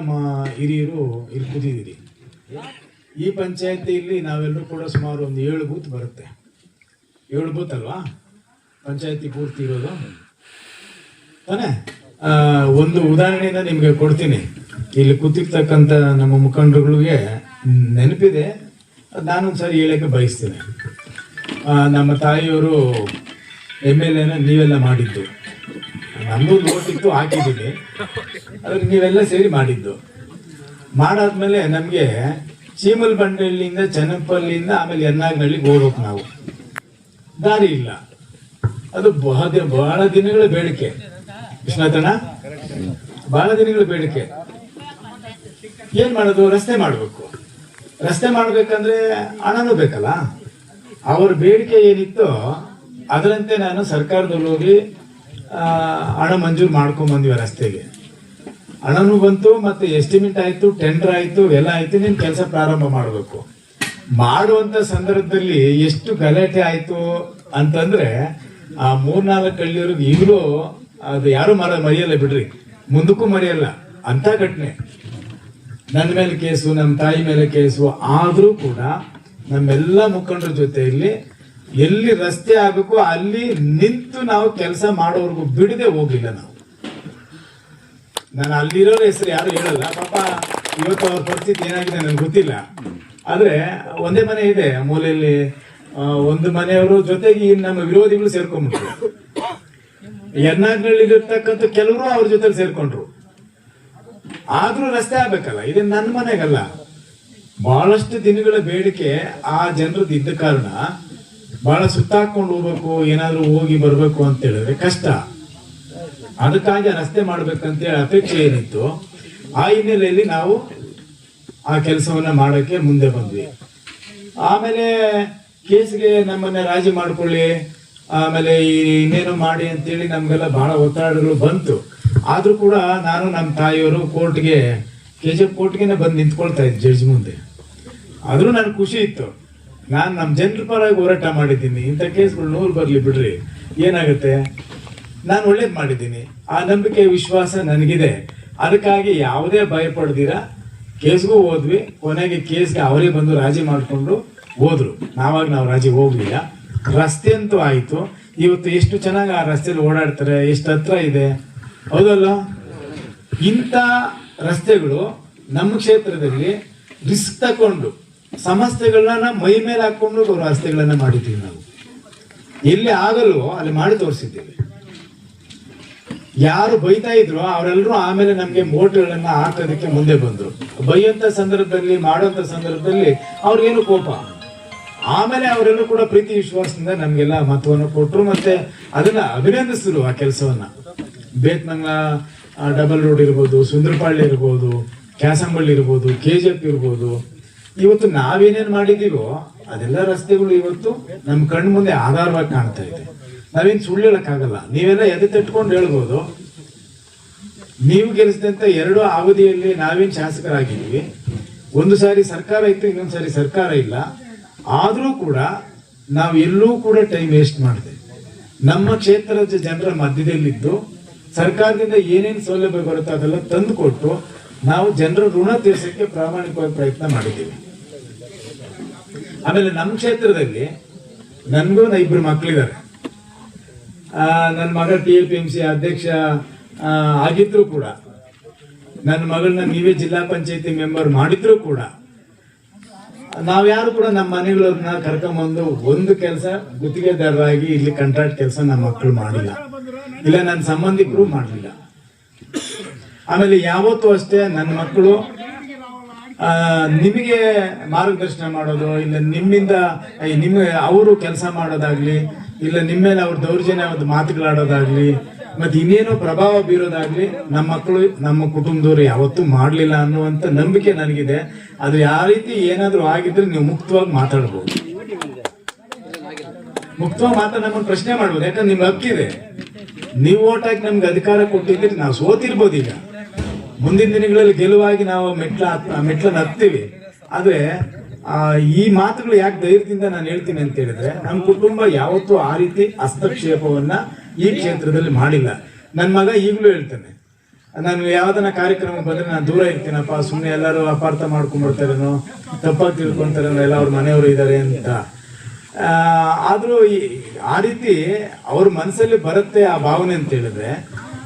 ಹಿರಿಯರು ಇಲ್ಲಿ ಕೂತಿದ್ದೀರಿ. ಈ ಪಂಚಾಯತಿಯಲ್ಲಿ ನಾವೆಲ್ಲರೂ ಕೂಡ ಸುಮಾರು ಒಂದು 7 ಬೂತ್ ಬರುತ್ತೆ. 7 ಬೂತ್ ಅಲ್ವಾ ಪಂಚಾಯತಿ ಪೂರ್ತಿ ಇರೋದು ತಾನೇ? ಒಂದು ಉದಾಹರಣೆಯಿಂದ ನಿಮಗೆ ಕೊಡ್ತೀನಿ. ಇಲ್ಲಿ ಕೂತಿರ್ತಕ್ಕಂಥ ನಮ್ಮ ಮುಖಂಡರುಗಳಿಗೆ ನೆನಪಿದೆ, ನಾನೊಂದ್ಸರಿ ಹೇಳಕ್ಕೆ ಬಯಸ್ತೇನೆ. ನಮ್ಮ ತಾಯಿಯವರು MLA ನೀವೆಲ್ಲ ಮಾಡಿದ್ದು, ನಮ್ಮದು ಓಟಿತ್ತು ಹಾಕಿದ್ದೀನಿ, ಅದ್ರ ನೀವೆಲ್ಲ ಸೇರಿ ಮಾಡಿದ್ದು. ಮಾಡಾದ್ಮೇಲೆ ನಮಗೆ ಚೀಮಲ್ ಬಂಡಳ್ಳಿಯಿಂದ ಚನ್ನಪಲ್ಲಿಯಿಂದ ಆಮೇಲೆ ಎನ್ನಾಗ್ನಳ್ಳಿಗೆ ಹೋಗ್ಬೇಕು. ನಾವು ದಾರಿ ಇಲ್ಲ, ಅದು ಬಹಳ ದಿನಗಳ ಬೇಡಿಕೆ. ವಿಶ್ವನಾಥಣ್ಣ, ಬಹಳ ದಿನಗಳ ಬೇಡಿಕೆ. ಏನ್ ಮಾಡೋದು? ರಸ್ತೆ ಮಾಡಬೇಕು. ರಸ್ತೆ ಮಾಡ್ಬೇಕಂದ್ರೆ ಹಣನೂ ಬೇಕಲ್ಲ. ಅವ್ರ ಬೇಡಿಕೆ ಏನಿತ್ತೋ ಅದರಂತೆ ನಾನು ಸರ್ಕಾರದಲ್ಲಿ ಹೋಗಿ ಹಣ ಮಂಜೂರು ಮಾಡ್ಕೊಂಡ್ ಬಂದ್ವಿ. ರಸ್ತೆಗೆ ಹಣನೂ ಬಂತು, ಮತ್ತೆ ಎಸ್ಟಿಮೇಟ್ ಆಯ್ತು, ಟೆಂಡರ್ ಆಯ್ತು, ಎಲ್ಲ ಆಯ್ತು. ನೀನ್ ಕೆಲಸ ಪ್ರಾರಂಭ ಮಾಡಬೇಕು. ಮಾಡುವಂತ ಸಂದರ್ಭದಲ್ಲಿ ಎಷ್ಟು ಗಲಾಟೆ ಆಯ್ತು ಅಂತಂದ್ರೆ ಆ 3-4 ಹಳ್ಳಿಯವ್ರಿಗೆ ಈಗಲೂ ಅದು ಯಾರು ಮರೆಯಲ್ಲ ಬಿಡ್ರಿ, ಮುಂದಕ್ಕೂ ಮರೆಯಲ್ಲ ಅಂತ ಘಟನೆ. ನನ್ನ ಮೇಲೆ ಕೇಸು, ನಮ್ಮ ತಾಯಿ ಮೇಲೆ ಕೇಸು, ಆದ್ರೂ ಕೂಡ ನಮ್ಮೆಲ್ಲ ಮುಖಂಡರ ಜೊತೆಯಲ್ಲಿ ಎಲ್ಲಿ ರಸ್ತೆ ಆಗಬೇಕು ಅಲ್ಲಿ ನಿಂತು ನಾವು ಕೆಲಸ ಮಾಡೋವರೆಗೂ ಬಿಡದೆ ಹೋಗ್ಲಿಲ್ಲ ನಾವು. ನಾನು ಅಲ್ಲಿರೋರ ಹೆಸರು ಯಾರು ಹೇಳಲ್ಲ, ಪಾಪ ಇವತ್ತು ಅವ್ರ ಪರಿಸ್ಥಿತಿ ಏನಾಗಿದೆ ನನಗೆ ಗೊತ್ತಿಲ್ಲ. ಆದ್ರೆ ಒಂದೇ ಮನೆ ಇದೆ ಮೂಲೆಯಲ್ಲಿ, ಒಂದು ಮನೆಯವರು ಜೊತೆಗೆ ನಮ್ಮ ವಿರೋಧಿಗಳು ಸೇರ್ಕೊಂಡ್ಬಿಟ್ರು. ಎನ್ನಾಗ್ನಳ್ಳಿಲಿರ್ತಕ್ಕಂಥ ಕೆಲವರು ಅವ್ರ ಜೊತೆ ಸೇರ್ಕೊಂಡ್ರು. ಆದ್ರೂ ರಸ್ತೆ ಆಗ್ಬೇಕಲ್ಲ, ಇದು ನನ್ನ ಮನೆಗಲ್ಲ. ಬಹಳಷ್ಟು ದಿನಗಳ ಬೇಡಿಕೆ ಆ ಜನರದ್ದು ಇದ್ದ ಕಾರಣ ಬಹಳ ಸುತ್ತಾಕೊಂಡು ಹೋಗ್ಬೇಕು, ಏನಾದ್ರೂ ಹೋಗಿ ಬರ್ಬೇಕು ಅಂತ ಹೇಳಿದ್ರೆ ಕಷ್ಟ. ಅದಕ್ಕಾಗಿ ರಸ್ತೆ ಮಾಡ್ಬೇಕಂತೇಳಿ ಅಪೇಕ್ಷೆ ಏನಿತ್ತು, ಆ ಹಿನ್ನೆಲೆಯಲ್ಲಿ ನಾವು ಆ ಕೆಲಸವನ್ನ ಮಾಡಕ್ಕೆ ಮುಂದೆ ಬಂದ್ವಿ. ಆಮೇಲೆ ಕೇಸ್ಗೆ ನಮ್ಮನ್ನ ರಾಜಿ ಮಾಡ್ಕೊಳ್ಳಿ, ಆಮೇಲೆ ಇನ್ನೇನು ಮಾಡಿ ಅಂತೇಳಿ ನಮ್ಗೆಲ್ಲ ಬಹಳ ಒತ್ತಡಗಳು ಬಂತು. ಆದ್ರೂ ಕೂಡ ನಾನು ನಮ್ಮ ತಾಯಿಯವರು ಕೋರ್ಟ್ಗೆ, KGF ಕೋರ್ಟ್ಗೆ ಬಂದು ನಿಂತ್ಕೊಳ್ತಾ ಇದ್ದೆ ಜಡ್ಜ್ ಮುಂದೆ. ಆದ್ರೂ ನನ್ಗೆ ಖುಷಿ ಇತ್ತು, ನಾನು ನಮ್ಮ ಜನರ ಪರವಾಗಿ ಹೋರಾಟ ಮಾಡಿದ್ದೀನಿ. ಇಂಥ ಕೇಸ್ಗಳು 100 ಬರ್ಲಿ ಬಿಡ್ರಿ, ಏನಾಗುತ್ತೆ, ನಾನು ಒಳ್ಳೇದು ಮಾಡಿದ್ದೀನಿ. ಆ ನಂಬಿಕೆ ವಿಶ್ವಾಸ ನನಗಿದೆ. ಅದಕ್ಕಾಗಿ ಯಾವುದೇ ಭಯಪಡ್ದಿರ ಕೇಸ್ಗೂ ಹೋದ್ವಿ. ಕೊನೆಗೆ ಕೇಸ್ಗೆ ಅವರೇ ಬಂದು ರಾಜಿ ಮಾಡಿಕೊಂಡು ಹೋದ್ರು. ನಾವು ರಾಜಿ ಹೋಗ್ಲಿಲ್ಲ. ರಸ್ತೆ ಅಂತೂ ಆಯ್ತು. ಇವತ್ತು ಎಷ್ಟು ಚೆನ್ನಾಗಿ ಆ ರಸ್ತೆಯಲ್ಲಿ ಓಡಾಡ್ತಾರೆ, ಎಷ್ಟು ಹತ್ರ ಇದೆ, ಹೌದಲ್ಲ? ಇಂಥ ರಸ್ತೆಗಳು ನಮ್ಮ ಕ್ಷೇತ್ರದಲ್ಲಿ ರಿಸ್ಕ್ ತಕೊಂಡು ಸಮಸ್ಯೆಗಳನ್ನ ಮೈ ಮೇಲೆ ಹಾಕೊಂಡು ರಸ್ತೆಗಳನ್ನ ಮಾಡಿದ್ದೀವಿ. ನಾವು ಎಲ್ಲಿ ಆಗಲ್ವೋ ಅಲ್ಲಿ ಮಾಡಿ ತೋರಿಸಿದ್ದೀವಿ. ಯಾರು ಬೈತಾ ಇದ್ರು ಅವರೆಲ್ಲರೂ ಆಮೇಲೆ ನಮ್ಗೆ ಮೋಟ್ಗಳನ್ನ ಹಾಕೋದಕ್ಕೆ ಮುಂದೆ ಬಂದ್ರು. ಬೈಯಂತ ಸಂದರ್ಭದಲ್ಲಿ, ಮಾಡೋಂಥ ಸಂದರ್ಭದಲ್ಲಿ ಅವ್ರಿಗೇನು ಕೋಪ, ಆಮೇಲೆ ಅವರೆಲ್ಲರೂ ಕೂಡ ಪ್ರೀತಿ ವಿಶ್ವಾಸದಿಂದ ನಮ್ಗೆಲ್ಲ ಮತವನ್ನು ಕೊಟ್ಟರು, ಮತ್ತೆ ಅದನ್ನ ಅಭಿನಂದಿಸಿದ್ರು. ಆ ಕೆಲಸವನ್ನ ಬೇತ್ಮಂಗ್ಲ ಡಬಲ್ ರೋಡ್ ಇರ್ಬೋದು, ಸುಂದರಪಾಳ್ಯ ಇರ್ಬೋದು, ಕ್ಯಾಸಂಬಳ್ಳಿ ಇರ್ಬೋದು, KGF ಇರ್ಬೋದು, ಇವತ್ತು ನಾವೇನೇನ್ ಮಾಡಿದೀವೋ ಅದೆಲ್ಲ ರಸ್ತೆಗಳು ಇವತ್ತು ನಮ್ ಕಣ್ಣು ಮುಂದೆ ಆಧಾರವಾಗಿ ಕಾಣ್ತಾ ಇದೆ. ನಾವೇನ್ ಸುಳ್ಳು ಹೇಳಕ್ಕಾಗಲ್ಲ. ನೀವೆಲ್ಲ ಎದೆ ತಟ್ಕೊಂಡು ಹೇಳ್ಬೋದು, ನೀವು ಗೆಲ್ಲಿಸಿದಂತ 2 ಅವಧಿಯಲ್ಲಿ ನಾವೇನ್ ಶಾಸಕರಾಗಿದ್ದೀವಿ. ಒಂದು ಸಾರಿ ಸರ್ಕಾರ ಇತ್ತು, ಇನ್ನೊಂದು ಸಾರಿ ಸರ್ಕಾರ ಇಲ್ಲ. ಆದ್ರೂ ಕೂಡ ನಾವು ಎಲ್ಲೂ ಕೂಡ ಟೈಮ್ ವೇಸ್ಟ್ ಮಾಡಿದೆ. ನಮ್ಮ ಕ್ಷೇತ್ರದ ಜನರ ಮಧ್ಯದಲ್ಲಿದ್ದು ಸರ್ಕಾರದಿಂದ ಏನೇನು ಸೌಲಭ್ಯ ಬರುತ್ತೋ ಅದೆಲ್ಲ ತಂದು ಕೊಟ್ಟು ನಾವು ಜನರ ಋಣ ತೀರ್ಸಕ್ಕೆ ಪ್ರಾಮಾಣಿಕವಾಗಿ ಪ್ರಯತ್ನ ಮಾಡಿದ್ದೀವಿ. ಆಮೇಲೆ ನಮ್ಮ ಕ್ಷೇತ್ರದಲ್ಲಿ ನನ್ಗೂ 2 ಮಕ್ಕಳಿದ್ದಾರೆ. ನನ್ನ ಮಗ TAPMC ಅಧ್ಯಕ್ಷ ಆಗಿದ್ರು ಕೂಡ, ನನ್ನ ಮಗಳನ್ನ ನೀವೇ ಜಿಲ್ಲಾ ಪಂಚಾಯತಿ ಮೆಂಬರ್ ಮಾಡಿದ್ರು ಕೂಡ, ನಾವ್ಯಾರು ಕೂಡ ನಮ್ಮ ಮನೆಗಳವ್ರನ್ನ ಕರ್ಕೊಂಬಂದು ಒಂದು ಕೆಲಸ ಗುತ್ತಿಗೆದಾರರಾಗಿ ಇಲ್ಲಿ ಕಾಂಟ್ರಾಕ್ಟ್ ಕೆಲಸ ನಮ್ಮ ಮಕ್ಕಳು ಮಾಡಿಲ್ಲ, ಇಲ್ಲ ನನ್ನ ಸಂಬಂಧಿಕರು ಮಾಡಲಿಲ್ಲ. ಆಮೇಲೆ ಯಾವತ್ತೂ ಅಷ್ಟೇ ನನ್ನ ಮಕ್ಕಳು ನಿಮಗೆ ಮಾರ್ಗದರ್ಶನ ಮಾಡೋದು, ಇಲ್ಲ ನಿಮ್ಮಿಂದ ಅವರು ಕೆಲಸ ಮಾಡೋದಾಗ್ಲಿ, ಇಲ್ಲ ನಿಮ್ಮ ಮೇಲೆ ಅವ್ರ ದೌರ್ಜನ್ಯವಾದ ಮಾತುಗಳಾಡೋದಾಗ್ಲಿ, ಮತ್ತೆ ಇನ್ನೇನೋ ಪ್ರಭಾವ ಬೀರೋದಾಗ್ಲಿ ನಮ್ಮ ಮಕ್ಕಳು, ನಮ್ಮ ಕುಟುಂಬದವರು ಯಾವತ್ತೂ ಮಾಡಲಿಲ್ಲ ಅನ್ನುವಂತ ನಂಬಿಕೆ ನನಗಿದೆ. ಅದು ಯಾವ ರೀತಿ ಏನಾದ್ರೂ ಆಗಿದ್ರೆ ನೀವು ಮುಕ್ತವಾಗಿ ಮಾತಾಡ್ಬೋದು, ಮುಕ್ತವಾಗಿ ನಮ್ಮನ್ನು ಪ್ರಶ್ನೆ ಮಾಡ್ಬೋದು. ಯಾಕಂದ್ರೆ ನಿಮ್ಗೆ ಹಕ್ಕಿದೆ. ನೀವು ಓಟ್ ಹಾಕಿ ನಮ್ಗೆ ಅಧಿಕಾರ ಕೊಟ್ಟಿದ್ರೆ ನಾವು ಸೋತಿರ್ಬೋದು. ಈಗ ಮುಂದಿನ ದಿನಗಳಲ್ಲಿ ಗೆಲುವಾಗಿ ನಾವು ಮೆಟ್ಲನ್ನ ಹತ್ತೀವಿ. ಆದ್ರೆ ಈ ಮಾತುಗಳು ಯಾಕೆ ಧೈರ್ಯದಿಂದ ನಾನು ಹೇಳ್ತೀನಿ ಅಂತ ಹೇಳಿದ್ರೆ, ನಮ್ಮ ಕುಟುಂಬ ಯಾವತ್ತೂ ಆ ರೀತಿ ಹಸ್ತಕ್ಷೇಪವನ್ನ ಈ ಕ್ಷೇತ್ರದಲ್ಲಿ ಮಾಡಿಲ್ಲ. ನನ್ನ ಮಗ ಈಗಲೂ ಹೇಳ್ತಾನೆ, ನಾನು ಯಾವ್ದನ್ನ ಕಾರ್ಯಕ್ರಮ ಬಂದ್ರೆ ನಾನು ದೂರ ಇರ್ತೀನಪ್ಪ, ಸುಮ್ಮನೆ ಎಲ್ಲರೂ ಅಪಾರ್ಥ ಮಾಡ್ಕೊಂಡ್ಬಿಡ್ತಾರೇನೋ, ತಪ್ಪಾಗಿ ತಿಳ್ಕೊಂತಾರೇನೋ, ಎಲ್ಲ ಅವ್ರ ಮನೆಯವರು ಇದ್ದಾರೆ ಅಂತ. ಆದ್ರೂ ಆ ರೀತಿ ಅವ್ರ ಮನಸ್ಸಲ್ಲಿ ಬರುತ್ತೆ ಆ ಭಾವನೆ ಅಂತ ಹೇಳಿದ್ರೆ,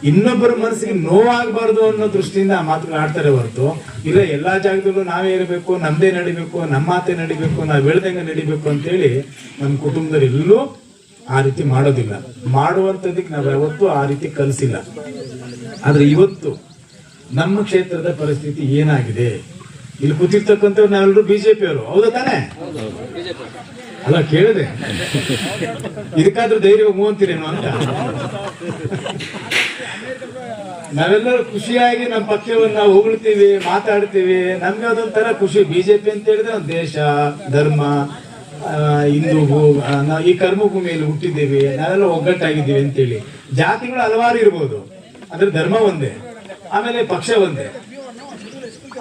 ಇನ್ನೊಬ್ಬರ ಮನಸ್ಸಿಗೆ ನೋವಾಗಬಾರ್ದು ಅನ್ನೋ ದೃಷ್ಟಿಯಿಂದ ಆ ಮಾತುಗಳು ಆಡ್ತಾರೆ ಹೊರತು, ಇಲ್ಲ ಎಲ್ಲಾ ಜಾಗದಲ್ಲೂ ನಾವೇ ಇರಬೇಕು, ನಮ್ದೇ ನಡಿಬೇಕು, ನಮ್ಮ ಮಾತೇ ನಡಿಬೇಕು, ನಾವ್ ಹೇಳ್ದಂಗೆ ನಡಿಬೇಕು ಅಂತೇಳಿ ನಮ್ಮ ಕುಟುಂಬದಲ್ಲಿ ಎಲ್ಲೂ ಆ ರೀತಿ ಮಾಡೋದಿಲ್ಲ. ಮಾಡುವಂಥದ್ದಕ್ಕೆ ನಾವು ಯಾವತ್ತೂ ಆ ರೀತಿ ಕಲಿಸಿಲ್ಲ. ಆದ್ರೆ ಇವತ್ತು ನಮ್ಮ ಕ್ಷೇತ್ರದ ಪರಿಸ್ಥಿತಿ ಏನಾಗಿದೆ, ಇಲ್ಲಿ ಕೂತಿರ್ತಕ್ಕಂಥವ್ರು ನಾವೆಲ್ಲರೂ BJP ಅವರು, ಹೌದಾ ತಾನೆ? ಅಲ್ಲ ಕೇಳಿದೆ, ಇದಕ್ಕಾದ್ರೂ ಧೈರ್ಯ ಮೂವಂತೀರೇನು ಅಂತ. ನಾವೆಲ್ಲರೂ ಖುಷಿಯಾಗಿ ನಮ್ಮ ಪಕ್ಷವನ್ನ ಹೊಗಳ್ತೀವಿ, ಮಾತಾಡ್ತೀವಿ, ನಮ್ಗೆ ಅದೊಂಥರ ಖುಷಿ. BJP ಅಂತ ಹೇಳಿದ್ರೆ ಒಂದು ದೇಶ, ಧರ್ಮ, ಹಿಂದೂ, ನಾವು ಈ ಕರ್ಮಭೂಮಿಯಲ್ಲಿ ಹುಟ್ಟಿದ್ದೀವಿ, ನಾವೆಲ್ಲ ಒಗ್ಗಟ್ಟಾಗಿದ್ದೀವಿ ಅಂತೇಳಿ. ಜಾತಿಗಳು ಹಲವಾರು ಇರ್ಬೋದು, ಅಂದ್ರೆ ಧರ್ಮ ಒಂದೇ, ಆಮೇಲೆ ಪಕ್ಷ ಒಂದೇ.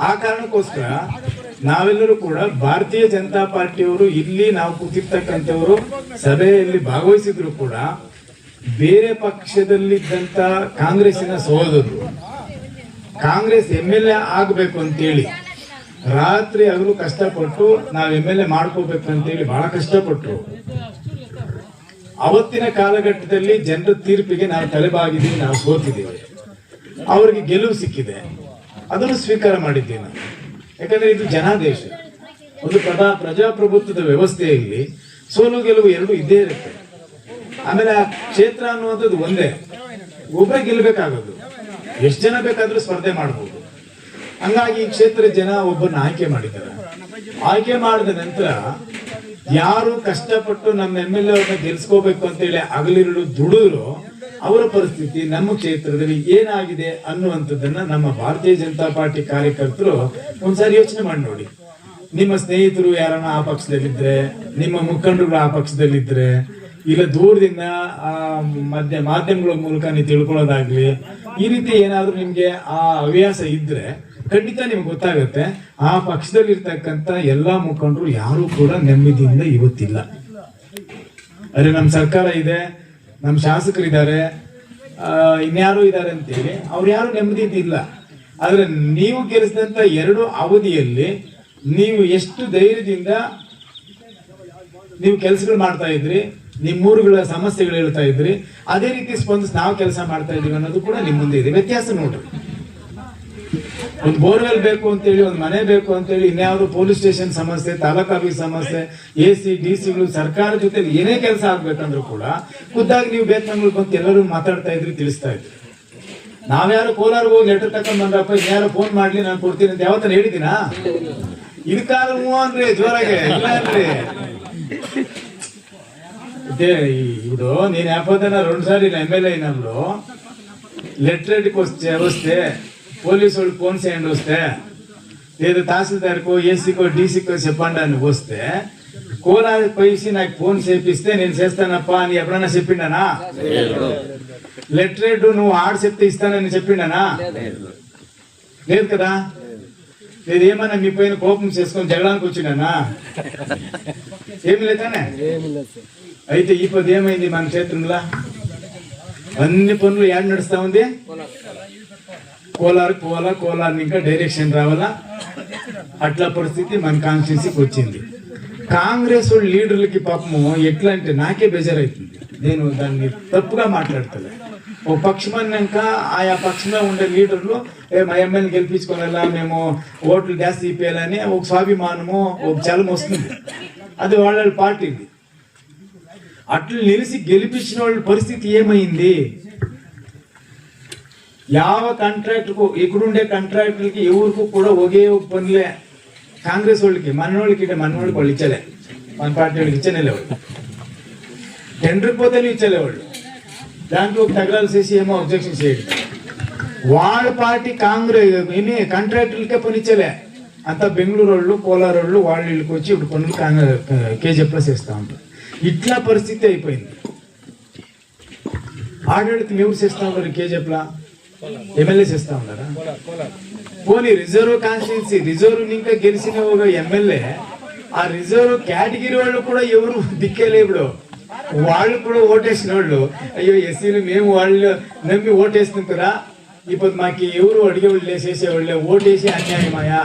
ಆ ಕಾರಣಕ್ಕೋಸ್ಕರ ನಾವೆಲ್ಲರೂ ಕೂಡ ಭಾರತೀಯ ಜನತಾ ಪಾರ್ಟಿಯವರು ಇಲ್ಲಿ ನಾವು ಕೂತಿರ್ತಕ್ಕಂಥವರು ಸಭೆಯಲ್ಲಿ ಭಾಗವಹಿಸಿದ್ರು ಕೂಡ ಬೇರೆ ಪಕ್ಷದಲ್ಲಿದ್ದಂತ ಕಾಂಗ್ರೆಸ್ಸಿನ ಸಹೋದರರು ಕಾಂಗ್ರೆಸ್ MLA ಆಗ್ಬೇಕು ಅಂತೇಳಿ ರಾತ್ರಿ ಹಗಲು ಕಷ್ಟಪಟ್ಟು ನಾವು MLA ಮಾಡ್ಕೋಬೇಕು ಅಂತೇಳಿ ಬಹಳ ಕಷ್ಟಪಟ್ರು. ಅವತ್ತಿನ ಕಾಲಘಟ್ಟದಲ್ಲಿ ಜನರ ತೀರ್ಪಿಗೆ ನಾವು ತಲೆಬಾಗಿದ್ದೀವಿ, ನಾವು ಸೋತಿದ್ದೀವಿ. ಅವ್ರಿಗೆ ಗೆಲುವು ಸಿಕ್ಕಿದೆ, ಅದನ್ನು ಸ್ವೀಕಾರ ಮಾಡಿದ್ದೀವಿ ನಾವು. ಯಾಕಂದ್ರೆ ಇದು ಜನಾದೇಶ, ಒಂದು ಪ್ರಜಾಪ್ರಭುತ್ವದ ವ್ಯವಸ್ಥೆಯಲ್ಲಿ ಸೋಲು ಗೆಲುವು ಎರಡು ಇದ್ದೇ ಇರುತ್ತೆ. ಆಮೇಲೆ ಆ ಕ್ಷೇತ್ರ ಅನ್ನುವಂಥದ್ದು ಒಂದೇ, ಒಬ್ಬರೇ ಗೆಲ್ಲಬೇಕಾಗೋದು, ಎಷ್ಟು ಜನ ಬೇಕಾದ್ರೂ ಸ್ಪರ್ಧೆ ಮಾಡಬಹುದು. ಹಂಗಾಗಿ ಈ ಕ್ಷೇತ್ರ ಜನ ಒಬ್ಬರನ್ನ ಆಯ್ಕೆ ಮಾಡಿದ್ದಾರೆ. ಆಯ್ಕೆ ಮಾಡಿದ ನಂತರ ಯಾರು ಕಷ್ಟಪಟ್ಟು ನಮ್ಮ MLA ಅವ್ರನ್ನ ಗೆಲ್ಸ್ಕೋಬೇಕು ಅಂತೇಳಿ ಹಗಲಿರುಳು ದುಡಿದ್ರು, ಅವರ ಪರಿಸ್ಥಿತಿ ನಮ್ಮ ಕ್ಷೇತ್ರದಲ್ಲಿ ಏನಾಗಿದೆ ಅನ್ನುವಂಥದ್ದನ್ನ ನಮ್ಮ ಭಾರತೀಯ ಜನತಾ ಪಾರ್ಟಿ ಕಾರ್ಯಕರ್ತರು ಒಂದ್ಸಾರಿ ಯೋಚನೆ ಮಾಡಿ ನೋಡಿ. ನಿಮ್ಮ ಸ್ನೇಹಿತರು ಯಾರನ್ನ ಆ ಪಕ್ಷದಲ್ಲಿದ್ರೆ, ನಿಮ್ಮ ಮುಖಂಡರುಗಳು ಆ ಪಕ್ಷದಲ್ಲಿದ್ರೆ, ಇಲ್ಲ ದೂರದಿಂದ ಮಾಧ್ಯಮಗಳ ಮೂಲಕ ನೀವು ತಿಳ್ಕೊಳ್ಳೋದಾಗ್ಲಿ, ಈ ರೀತಿ ಏನಾದ್ರೂ ನಿಮ್ಗೆ ಆ ಹವ್ಯಾಸ ಇದ್ರೆ ಖಂಡಿತ ನಿಮ್ಗೆ ಗೊತ್ತಾಗುತ್ತೆ ಆ ಪಕ್ಷದಲ್ಲಿ ಇರ್ತಕ್ಕಂಥ ಎಲ್ಲಾ ಮುಖಂಡರು ಯಾರು ಕೂಡ ನೆಮ್ಮದಿಯಿಂದ ಇವತ್ತಿಲ್ಲ. ಅರೆ ನಮ್ಮ ಸರ್ಕಾರ ಇದೆ, ನಮ್ಮ ಶಾಸಕರಿದ್ದಾರೆ, ಇನ್ಯಾರು ಇದ್ದಾರೆ ಅಂತೇಳಿ ಅವ್ರು ಯಾರು ನೆಮ್ಮದಿಯಿಂದ ಇಲ್ಲ. ಆದ್ರೆ ನೀವು ಗೆಲ್ಲಿಸಿದಂತ 2 ಅವಧಿಯಲ್ಲಿ ನೀವು ಎಷ್ಟು ಧೈರ್ಯದಿಂದ ನೀವು ಕೆಲಸಗಳು ಮಾಡ್ತಾ ಇದ್ರಿ, ನಿಮ್ಮೂರುಗಳ ಸಮಸ್ಯೆಗಳು ಹೇಳ್ತಾ ಇದ್ರಿ, ಅದೇ ರೀತಿ ಸ್ಪಂದಿಸಿ ನಾವು ಕೆಲಸ ಮಾಡ್ತಾ ಇದೀವಿ ಅನ್ನೋದು ಕೂಡ ನಿಮ್ ಮುಂದೆ ಇದೆ. ವ್ಯತ್ಯಾಸ ನೋಡ್ರಿ, ಒಂದು ಬೋರ್ವೆಲ್ ಬೇಕು ಅಂತೇಳಿ, ಒಂದು ಮನೆ ಬೇಕು ಅಂತೇಳಿ, ಇನ್ಯಾವುದು ಪೊಲೀಸ್ ಸ್ಟೇಷನ್ ಸಮಸ್ಯೆ, ತಾಲೂಕು ಆಫೀಸ್ ಸಮಸ್ಯೆ, AC DC ಸರ್ಕಾರ ಜೊತೆ ಏನೇ ಕೆಲಸ ಆಗ್ಬೇಕಂದ್ರೂ ಕೂಡ ಖುದ್ದಾಗಿ ನೀವು ಬೇತನಗಳು ಬಂದು ಎಲ್ಲರೂ ಮಾತಾಡ್ತಾ ಇದ್ರಿ, ತಿಳಿಸ್ತಾ ಇದ್ರಿ. ನಾವ್ಯಾರು ಕೋಲಾರ್ಗೆ ಹೋಗಿ ಲೆಟರ್ ತಕೊಂಡ್ ಬಂದ್ರಪ್ಪ ಇನ್ಯಾರೋ ಫೋನ್ ಮಾಡ್ಲಿ ನಾನು ಕೊಡ್ತೀನಿ ಅಂತ ಯಾವತ್ತನ ಹೇಳಿದಿನಾ? ಇದಕ್ಕಾದ್ರೂ ಹ್ಞೂ ಅನ್ರಿ ಜೋರಾಗೆ, ಇಲ್ಲ ಅನ್ರಿ. ఇప్పుడు నేను ఏపోతున్నా 2 సార్లు ఎమ్మెల్యే అయినప్పుడు లెటరేట్కి వస్తే పోలీసు వాళ్ళు ఫోన్ చేయండి వస్తే లేదా తహసీల్దార్కో ఏసీకో డీసీకో చెప్పండి అని వస్తే కోలార్ పోయి నాకు ఫోన్ చేపిస్తే నేను చేస్తానప్పా అని ఎప్పుడన్నా చెప్పిండనా? లెటరేట్ నువ్వు ఆడ చెప్తే ఇస్తానని చెప్పిండనా? లేదు కదా. లేదు ఏమన్నా మీ పైన కోపం చేసుకొని జగడానికి వచ్చిండనా? ఏమి లేదానే. అయితే ఈ పది ఏమైంది మన క్షేత్రంలో అన్ని పనులు ఏడు నడుస్తా ఉంది. కోలార్ పోవాలా, కోలార్ ఇంకా డైరెక్షన్ రావాలా, అట్లా పరిస్థితి మన కాన్స్టిట్యూన్సీకి వచ్చింది. కాంగ్రెస్ వాళ్ళ లీడర్లకి పాపము ఎట్లా అంటే నాకే బెజరైతుంది. నేను దాన్ని తప్పుగా మాట్లాడతాను. ఓ పక్షం అన్నాక ఆయా పక్షంలో ఉండే లీడర్లు మా ఎమ్మెల్యేని గెలిపించుకోవాలా, మేము ఓట్లు జాస్తి ఇప్పేయాలని ఒక స్వాభిమానము, ఒక చలం వస్తుంది. అది వాళ్ళ పార్టీది. అట్లా నిలిచి గెలిపించిన వాళ్ళ పరిస్థితి ఏమైంది? ಯಾವ కాంట్రాక్ట్కు ఇక్కడుండే కాంట్రాక్టర్లకి ఎవరికి కూడా ఒకే ఒక పనులే. కాంగ్రెస్ వాళ్ళకి మనోళ్ళకి వాళ్ళు ఇచ్చలే, మన పార్టీ వాళ్ళకి ఇచ్చనే వాళ్ళు. టెండర్ పోతేనే ఇచ్చలే వాళ్ళు. దాంట్లో తగరాలు చేసి ఏమో అబ్జెక్షన్ చేయడం. వాళ్ళ పార్టీ కాంగ్రెస్ కాంట్రాక్టర్లకే పని ఇచ్చలే. అంతా బెంగళూరు వాళ్ళు, కోలార్ వాళ్ళు వాళ్ళ ఇళ్ళకి వచ్చి ఇప్పుడు పనులు కేజీఎఫ్లో చేస్తూ ఉంటారు. ఇట్లా పరిస్థితి అయిపోయింది. ఆడవాళ్ళకి ఎవరు చేస్తా ఉన్నారు? కేజీఎఫ్లా ఎమ్మెల్యే చేస్తా ఉన్నారా? పోనీ రిజర్వ్ కాన్స్టిట్యున్సీ రిజర్వ్ ఇంకా గెలిచిన ఒక ఎమ్మెల్యే ఆ రిజర్వ్ కేటగిరీ వాళ్ళు కూడా ఎవరు దిక్కేలే. ఇప్పుడు వాళ్ళు కూడా ఓటేసిన వాళ్ళు అయ్యో ఎస్సీలు మేము వాళ్ళు నమ్మి ఓటేస్తుంటారా? ఇప్పుడు మాకు ఎవరు అడిగేవాళ్ళే చేసేవాళ్ళే ఓటేసి అన్యాయమాయా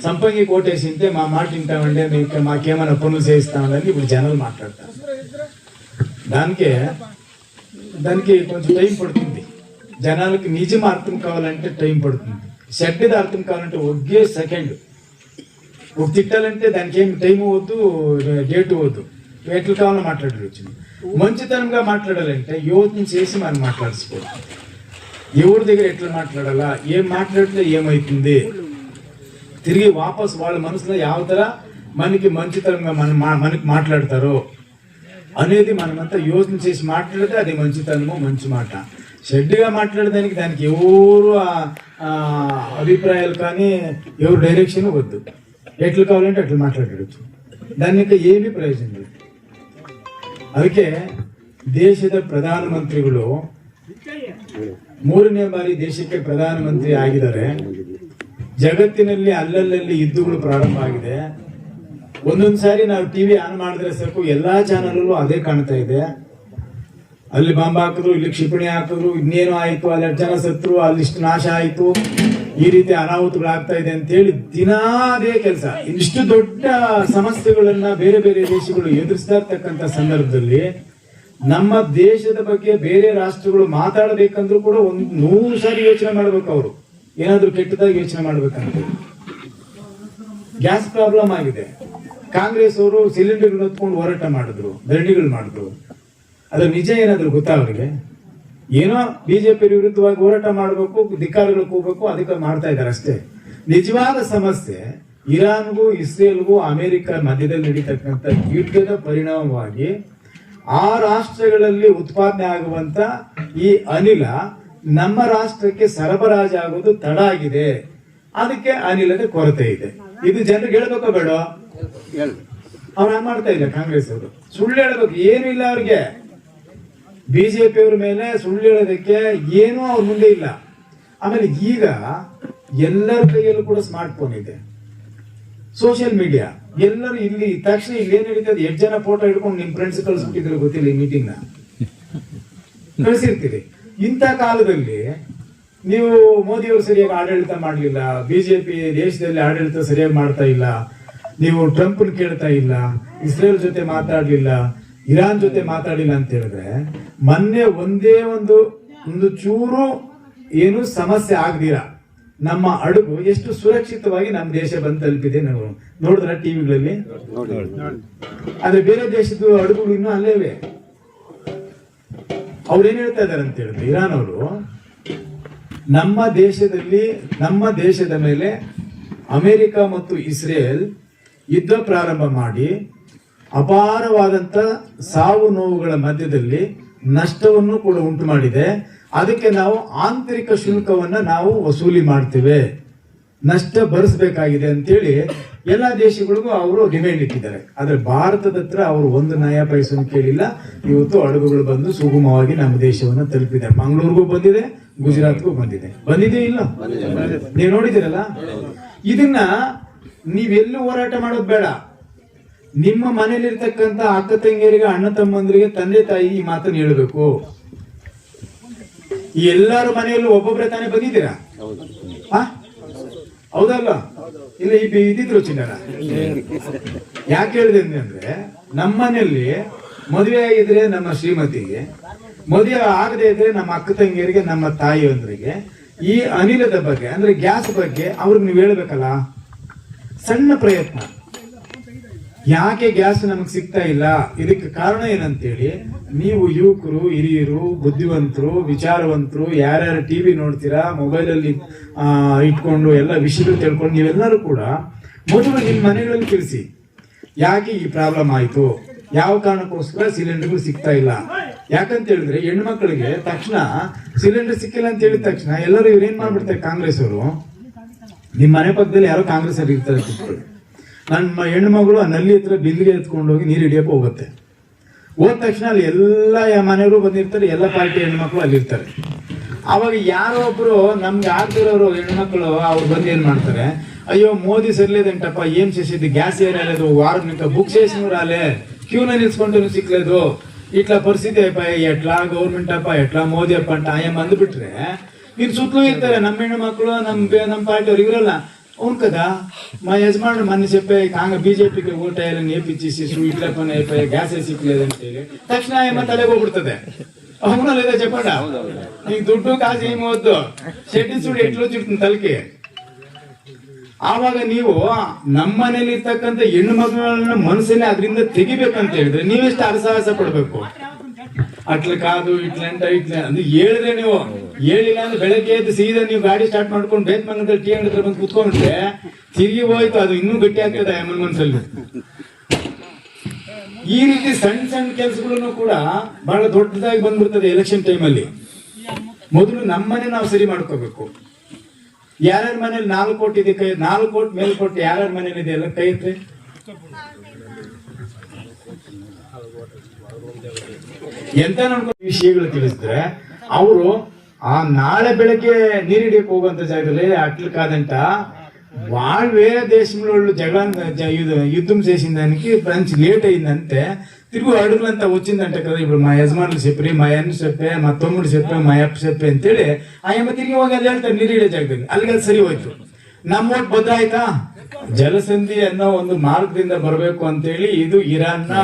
సంపంగి ఓటేసింటే మా మాట వింటామంటే మీకు మాకేమైనా పనులు చేయిస్తామని ఇప్పుడు జనాలు మాట్లాడతారు. దానికి కొంచెం టైం పడుతుంది. జనాలకి నిజం అర్థం కావాలంటే టైం పడుతుంది. చెడ్డది అర్థం కావాలంటే ఒకే సెకండ్. ఒక తిట్టాలంటే దానికి ఏం టైం వద్దు, డేట్ వద్దు, ఎట్లా కావాలో మాట్లాడవచ్చు. మంచితనంగా మాట్లాడాలంటే యువతని చేసి మనం మాట్లాడుకోవాలి. ఎవరి దగ్గర ఎట్లా మాట్లాడాలా, ఏం మాట్లాడితే ఏమవుతుంది, తిరిగి వాపస్ వాళ్ళ మనసులో యావతల మనకి మంచితనంగా మనకి మాట్లాడతారు అనేది మనమంతా యోచన చేసి మాట్లాడితే అది మంచితనము, మంచి మాట. చెడ్డగా మాట్లాడడానికి దానికి ఎవరు అభిప్రాయాలు కానీ ఎవరు డైరెక్షన్ వద్దు. ఎట్లు కావాలంటే అట్లా మాట్లాడవచ్చు. దాని యొక్క ఏమీ ప్రయోజనం లేదు. ಅದಕ್ಕೆ ದೇಶದ ಪ್ರಧಾನಮಂತ್ರಿಗಳು 3ನೇ ಬಾರಿ ದೇಶಕ್ಕೆ ಪ್ರಧಾನಮಂತ್ರಿ ಆಗಿದ್ದಾರೆ. ಜಗತ್ತಿನಲ್ಲಿ ಅಲ್ಲಲ್ಲಿ ಯುದ್ಧಗಳು ಪ್ರಾರಂಭ ಆಗಿದೆ. ಒಂದೊಂದು ಸಾರಿ ನಾವು ಟಿವಿ ಆನ್ ಮಾಡಿದ್ರೆ ಸಾಕು ಎಲ್ಲಾ ಚಾನಲ್ ಅದೇ ಕಾಣ್ತಾ ಇದೆ. ಅಲ್ಲಿ ಬಾಂಬ್ ಹಾಕಿದ್ರು, ಇಲ್ಲಿ ಕ್ಷಿಪಣಿ ಹಾಕಿದ್ರು, ಇನ್ನೇನು ಆಯ್ತು, ಅಲ್ಲಿ 8 ಜನ ಸತ್ರು, ಅಲ್ಲಿಷ್ಟು ನಾಶ ಆಯ್ತು, ಈ ರೀತಿ ಅನಾಹುತಗಳಾಗ್ತಾ ಇದೆ ಅಂತ ಹೇಳಿ ದಿನಾ ಅದೇ ಕೆಲಸ. ಇಷ್ಟು ದೊಡ್ಡ ಸಮಸ್ಯೆಗಳನ್ನ ಬೇರೆ ಬೇರೆ ದೇಶಗಳು ಎದುರಿಸ್ತಾ ಇರ್ತಕ್ಕಂಥ ಸಂದರ್ಭದಲ್ಲಿ ನಮ್ಮ ದೇಶದ ಬಗ್ಗೆ ಬೇರೆ ರಾಷ್ಟ್ರಗಳು ಮಾತಾಡಬೇಕಂದ್ರೂ ಕೂಡ 100 ಸಾರಿ ಯೋಚನೆ ಮಾಡ್ಬೇಕು. ಅವರು ಏನಾದ್ರೂ ಕೆಟ್ಟದಾಗಿ ಯೋಚನೆ ಮಾಡ್ಬೇಕಂತ. ಗ್ಯಾಸ್ ಪ್ರಾಬ್ಲಮ್ ಆಗಿದೆ. ಕಾಂಗ್ರೆಸ್ ಅವರು ಸಿಲಿಂಡರ್ ಹೊತ್ಕೊಂಡು ಹೋರಾಟ ಮಾಡಿದ್ರು, ಧರಣಿಗಳು ಮಾಡಿದ್ರು. ಅದ್ರ ನಿಜ ಏನಾದ್ರು ಗೊತ್ತಾ ಅವರಿಗೆ? ಏನೋ ಬಿಜೆಪಿ ವಿರುದ್ಧವಾಗಿ ಹೋರಾಟ ಮಾಡಬೇಕು, ಧಿಕ್ಕಾರಗಳಿಗೆ ಹೋಗ್ಬೇಕು, ಅದಕ್ಕೆ ಮಾಡ್ತಾ ಇದ್ದಾರೆ ಅಷ್ಟೇ. ನಿಜವಾದ ಸಮಸ್ಯೆ ಇರಾನ್ಗೂ ಇಸ್ರೇಲ್ಗೂ ಅಮೆರಿಕ ಮಧ್ಯದಲ್ಲಿ ನಡೀತಕ್ಕಂಥ ಯುದ್ಧದ ಪರಿಣಾಮವಾಗಿ ಆ ರಾಷ್ಟ್ರಗಳಲ್ಲಿ ಉತ್ಪಾದನೆ ಆಗುವಂತ ಈ ಅನಿಲ ನಮ್ಮ ರಾಷ್ಟ್ರಕ್ಕೆ ಸರಬರಾಜಾಗೋದು ತಡ ಆಗಿದೆ. ಅದಕ್ಕೆ ಅನಿಲದ ಕೊರತೆ ಇದೆ. ಇದು ಜನರಿಗೆ ಹೇಳ್ಬೇಕೋ ಬೇಡ? ಅವ್ರು ಮಾಡ್ತಾ ಇಲ್ಲ. ಕಾಂಗ್ರೆಸ್ ಅವರು ಸುಳ್ಳು ಹೇಳ್ಬೇಕು, ಏನು ಇಲ್ಲ ಅವ್ರಿಗೆ. ಬಿಜೆಪಿ ಅವ್ರ ಮೇಲೆ ಸುಳ್ಳು ಹೇಳೋದಕ್ಕೆ ಏನೂ ಅವ್ರ ಮುಂದೆ ಇಲ್ಲ. ಆಮೇಲೆ ಈಗ ಎಲ್ಲರ ಕೈಯಲ್ಲೂ ಕೂಡ ಸ್ಮಾರ್ಟ್ ಫೋನ್ ಇದೆ, ಸೋಷಿಯಲ್ ಮೀಡಿಯಾ. ಎಲ್ಲರೂ ಇಲ್ಲಿ ತಕ್ಷಣ ಇಲ್ಲಿ ಏನ್ ನಡೀತದೆ, 8 ಜನ ಫೋಟೋ ಹಿಡ್ಕೊಂಡು ನಿಮ್ ಫ್ರೆಂಡ್ಸ್ ಕಳಿಸ್ಬಿಟ್ಟಿದ್ರೆ ಗೊತ್ತಿಲ್ಲ, ಈ ಮೀಟಿಂಗ್ ನ ಕಳಿಸಿರ್ತೀರಿ. ಇಂಥ ಕಾಲದಲ್ಲಿ ನೀವು ಮೋದಿಯವರು ಸರಿಯಾಗಿ ಆಡಳಿತ ಮಾಡಲಿಲ್ಲ, ಬಿಜೆಪಿ ದೇಶದಲ್ಲಿ ಆಡಳಿತ ಸರಿಯಾಗಿ ಮಾಡ್ತಾ ಇಲ್ಲ, ನೀವು ಟ್ರಂಪ್ ಕೇಳ್ತಾ ಇಲ್ಲ, ಇಸ್ರೇಲ್ ಜೊತೆ ಮಾತಾಡ್ಲಿಲ್ಲ, ಇರಾನ್ ಜೊತೆ ಮಾತಾಡಿಲ್ಲ ಅಂತ ಹೇಳಿದ್ರೆ ಮೊನ್ನೆ ಒಂದೇ ಒಂದು ಚೂರು ಏನು ಸಮಸ್ಯೆ ಆಗದಿರ ನಮ್ಮ ಹಡಗು ಎಷ್ಟು ಸುರಕ್ಷಿತವಾಗಿ ನಮ್ಮ ದೇಶ ಬಂದು ತಲುಪಿದೆ. ನಾವು ನೋಡಿದ್ರ ಟಿವಿಗಳಲ್ಲಿ. ಆದ್ರೆ ಬೇರೆ ದೇಶದ ಹಡಗುಗಳು ಇನ್ನೂ ಅಲ್ಲೇವೆ. ಅವ್ರು ಏನ್ ಹೇಳ್ತಾ ಇದಾರೆ ಅಂತ ಹೇಳಿದ್ರೆ, ಇರಾನ್ ಅವರು ನಮ್ಮ ದೇಶದ ಮೇಲೆ ಅಮೆರಿಕ ಮತ್ತು ಇಸ್ರೇಲ್ ಯುದ್ಧ ಪ್ರಾರಂಭ ಮಾಡಿ ಅಪಾರವಾದಂತ ಸಾವು ನೋವುಗಳ ಮಧ್ಯದಲ್ಲಿ ನಷ್ಟವನ್ನು ಕೂಡ ಉಂಟು ಮಾಡಿದೆ. ಅದಕ್ಕೆ ನಾವು ಆಂತರಿಕ ಶುಲ್ಕವನ್ನ ನಾವು ವಸೂಲಿ ಮಾಡ್ತೇವೆ, ನಷ್ಟ ಭರಿಸಬೇಕಾಗಿದೆ ಅಂತೇಳಿ ಎಲ್ಲ ದೇಶಗಳಿಗೂ ಅವರು ಡಿಮ್ಯಾಂಡ್ ಇಟ್ಟಿದ್ದಾರೆ. ಆದ್ರೆ ಭಾರತದ ಹತ್ರ ಅವರು ಒಂದು ನಯ ಪೈಸನ್ನು ಕೇಳಿಲ್ಲ. ಇವತ್ತು ಹಡಗುಗಳು ಬಂದು ಸುಗಮವಾಗಿ ನಮ್ಮ ದೇಶವನ್ನ ತಲುಪಿದೆ. ಮಂಗಳೂರಿಗೂ ಬಂದಿದೆ, ಗುಜರಾತ್ಗೂ ಬಂದಿದೆ ಇಲ್ಲ ನೀವು ನೋಡಿದಿರಲ್ಲ. ಇದನ್ನ ನೀವೆಲ್ಲೂ ಹೋರಾಟ ಮಾಡೋದು ಬೇಡ. ನಿಮ್ಮ ಮನೇಲಿರ್ತಕ್ಕಂಥ ಅಕ್ಕ ತಂಗಿಯರಿಗೆ, ಅಣ್ಣ ತಮ್ಮಂದರಿಗೆ, ತಂದೆ ತಾಯಿ ಈ ಮಾತನ್ನು ಹೇಳಬೇಕು. ಎಲ್ಲಾರು ಮನೆಯಲ್ಲೂ ಒಬ್ಬೊಬ್ಬರೇ ತಾನೇ ಬಂದಿದ್ದೀರಾ? ಹೌದಲ್ಲ? ಇಲ್ಲ ಇದ್ದಿದ್ರು ಚಿನ್ನರ. ಯಾಕೆ ಹೇಳಿದೆ ಅಂದ್ರೆ, ನಮ್ಮ ಮನೆಯಲ್ಲಿ ಮದುವೆ ಆಗಿದ್ರೆ ನಮ್ಮ ಶ್ರೀಮತಿಗೆ, ಮದುವೆ ಆಗದೆ ಇದ್ರೆ ನಮ್ಮ ಅಕ್ಕ ತಂಗಿಯರಿಗೆ, ನಮ್ಮ ತಾಯಿಯೊಂದರಿಗೆ ಈ ಅನಿಲದ ಬಗ್ಗೆ ಅಂದ್ರೆ ಗ್ಯಾಸ್ ಬಗ್ಗೆ ಅವ್ರಿಗೆ ನೀವು ಹೇಳ್ಬೇಕಲ್ಲ. ಸಣ್ಣ ಪ್ರಯತ್ನ. ಯಾಕೆ ಗ್ಯಾಸ್ ನಮಗೆ ಸಿಗ್ತಾ ಇಲ್ಲ, ಇದಕ್ಕೆ ಕಾರಣ ಏನಂತೇಳಿ ನೀವು ಯುವಕರು, ಹಿರಿಯರು, ಬುದ್ಧಿವಂತರು, ವಿಚಾರವಂತರು, ಯಾರ್ಯಾರು ಟಿವಿ ನೋಡ್ತೀರಾ, ಮೊಬೈಲ್ ಅಲ್ಲಿ ಇಟ್ಕೊಂಡು ಎಲ್ಲ ವಿಷಯಗಳು ತಿಳ್ಕೊಂಡು ನೀವೆಲ್ಲರೂ ಕೂಡ ಮೊದಲು ನಿಮ್ಮ ಮನೆಗಳಲ್ಲಿ ತಿಳಿಸಿ, ಯಾಕೆ ಈ ಪ್ರಾಬ್ಲಮ್ ಆಯ್ತು, ಯಾವ ಕಾರಣಕ್ಕೋಸ್ಕರ ಸಿಲಿಂಡರ್ಗಳು ಸಿಗ್ತಾ ಇಲ್ಲ. ಯಾಕಂತ ಹೇಳಿದ್ರೆ ಹೆಣ್ಮಕ್ಳಿಗೆ ತಕ್ಷಣ ಸಿಲಿಂಡರ್ ಸಿಕ್ಕಿಲ್ಲ ಅಂತ ಹೇಳಿದ ತಕ್ಷಣ ಎಲ್ಲರೂ ಇವ್ರೇನ್ ಮಾಡ್ಬಿಡ್ತಾರೆ, ಕಾಂಗ್ರೆಸ್ ಅವರು. ನಿಮ್ಮ ಮನೆ ಪಕ್ಕದಲ್ಲಿ ಯಾರೋ ಕಾಂಗ್ರೆಸ್ ಅವ್ರು ಇರ್ತಾರೆ. ನನ್ನ ಹೆಣ್ಮಗಳು ಆ ನಲ್ಲಿ ಹತ್ರ ಬಿಂದಿಗೆ ಎತ್ಕೊಂಡು ಹೋಗಿ ನೀರು ಹಿಡಿಯಕ್ಕೆ ಹೋಗುತ್ತೆ. ಹೋದ ತಕ್ಷಣ ಅಲ್ಲಿ ಎಲ್ಲ ಮನೆಯವರು ಬಂದಿರ್ತಾರೆ, ಎಲ್ಲ ಪಾರ್ಟಿ ಹೆಣ್ಮಕ್ಳು ಅಲ್ಲಿರ್ತಾರೆ. ಅವಾಗ ಯಾರೋ ಒಬ್ರು ನಮ್ಗೆ ಆಗ್ತಿರೋರು ಹೆಣ್ಮಕ್ಳು ಅವ್ರು ಬಂದು ಏನ್ ಮಾಡ್ತಾರೆ, ಅಯ್ಯೋ ಮೋದಿ ಸರ್ಲೇದಂಟಪ್ಪ, ಏನ್ చేసేది ಗ್ಯಾಸ್ ಏನಾలేదు, వారం ఇంకా బుక్ చేసిన రాలే, క్యూలో నిల్చుకుంటూ సిక్కలేదు, ఇట్లా పరిస్థితి అయిపోయి, ఎట్లా గవర్నమెంట్ అప్ప, ఎట్లా మోదీ అప్ప ಅಂತ ಆಯಮ್ಮ ಅಂದ್ಬಿಟ್ರೆ ನೀನು ಸುತ್ತಲೂ ಇರ್ತಾರೆ ನಮ್ಮ ಹೆಣ್ಮಕ್ಳು, ನಮ್ಮ ಪಾರ್ಟಿ ಅವ್ರು ಇವರಲ್ಲ. అవును కదా, మా యజమానుడు మన చెప్పే బీజేపీకి ఓటేయాలని నేర్పించేసి ఇట్లా పని అయిపోయి గ్యాస్ సిక్కలేదంటే తక్షణ ఏమో తలెగోబడుతుంది. అవునా లేదా చెప్పండి? నీకు దుడ్డు కాసు ఏమి వద్దు, ಶೆಡ್ಯೂಲ್ ಸುಡಿ ಎಟ್ಲೋ ಚಿಡ್ತೀನಿ ತಲಕೆ. ಆವಾಗ ನೀವು ನಮ್ಮ ಮನೇಲಿ ಇರ್ತಕ್ಕಂಥ ಹೆಣ್ಣು ಮಕ್ಕಳನ್ನ ಮನಸ್ಸನ್ನೇ ಅದರಿಂದ ತೆಗಿಬೇಕಂತ ಹೇಳಿದ್ರೆ ನೀವೆಷ್ಟು ಅರಸಾಹಸ ಪಡ್ಬೇಕು. ಅಟ್ಲ ಕಾದು ಇಟ್ಲ ಅಂದ್ರೆ ಹೇಳಿದ್ರೆ ನೀವು ಹೇಳಿಲ್ಲ ಅಂದ್ರೆ ಬೆಳಗ್ಗೆ ಎದ್ದು ಸೀದಾ ನೀವು ಗಾಡಿ ಸ್ಟಾರ್ಟ್ ಮಾಡ್ಕೊಂಡು ಬೇತ್ಮಂಗದಲ್ಲಿ ಟಿ ಅಂಗಡಿ ಹತ್ರ ಬಂದು ಕುತ್ಕೊಂಡ್ರೆ ತಿರುಗಿ ಹೋಯ್ತು, ಅದು ಇನ್ನೂ ಗಟ್ಟಿ ಆಗ್ತದೆ ಮನ್ಸಲ್ಲಿ. ಈ ರೀತಿ ಸಣ್ಣ ಸಣ್ಣ ಕೆಲಸಗಳನ್ನು ಕೂಡ ಬಹಳ ದೊಡ್ಡದಾಗಿ ಬಂದ್ಬಿಡ್ತದೆ ಎಲೆಕ್ಷನ್ ಟೈಮಲ್ಲಿ. ಮೊದಲು ನಮ್ಮನೆ ನಾವು ಸರಿ ಮಾಡ್ಕೋಬೇಕು. ಯಾರ್ಯಾರ ಮನೇಲಿ 4 ಕೋಟಿ ಇದೆ, 4 ಕೋಟಿ ಮೇಲ್ಕೋಟಿ ಯಾರ್ಯಾರ ಮನೇಲಿ ಇದೆ ಎಲ್ಲ ಕೈ ಇದ್ರೆ ಎಂತ ನೋಡ್ಕೊಂಡು ವಿಷಯಗಳು ತಿಳಿಸಿದ್ರೆ ಅವರು ಆ ನಾಳೆ ಬೆಳಗ್ಗೆ ನೀರು ಹಿಡಿಯಕ್ಕೆ ಹೋಗುವಂತ ಜಾಗದಲ್ಲಿ అట్లకాదంట వాళ్ళు వేరే దేశంలో యుద్ధం చేసిన దానికి ఫ్రెంచ్ లేట్ అయిందంటే తిరుగు అడుగులంతా వచ్చిందంట కదా. ఇప్పుడు మా యజమానులు చెప్పి, మా అన్న చెప్పే, మా తమ్ముడు చెప్పే, మా అప్ప చెప్పే ಅಂತೇಳಿ ಆಯಮ್ಮ ತಿರುಗಿ ಹೋಗಿ ಅಲ್ಲಿ ಹೇಳ್ತಾರೆ ನೀರು ಹಿಡಿಯೋ ಜಾಗದಲ್ಲಿ. ಅಲ್ಲಿಗೆ ಅದು ಸರಿ ಹೋಯ್ತು. ನಮ್ಮ ಓಟ್ ಭದ್ರ ಆಯ್ತಾ? ಜಲಸಂಧಿ ಅನ್ನೋ ಒಂದು ಮಾರ್ಗದಿಂದ ಬರಬೇಕು ಅಂತೇಳಿ ಇದು ಇರಾನ್ನ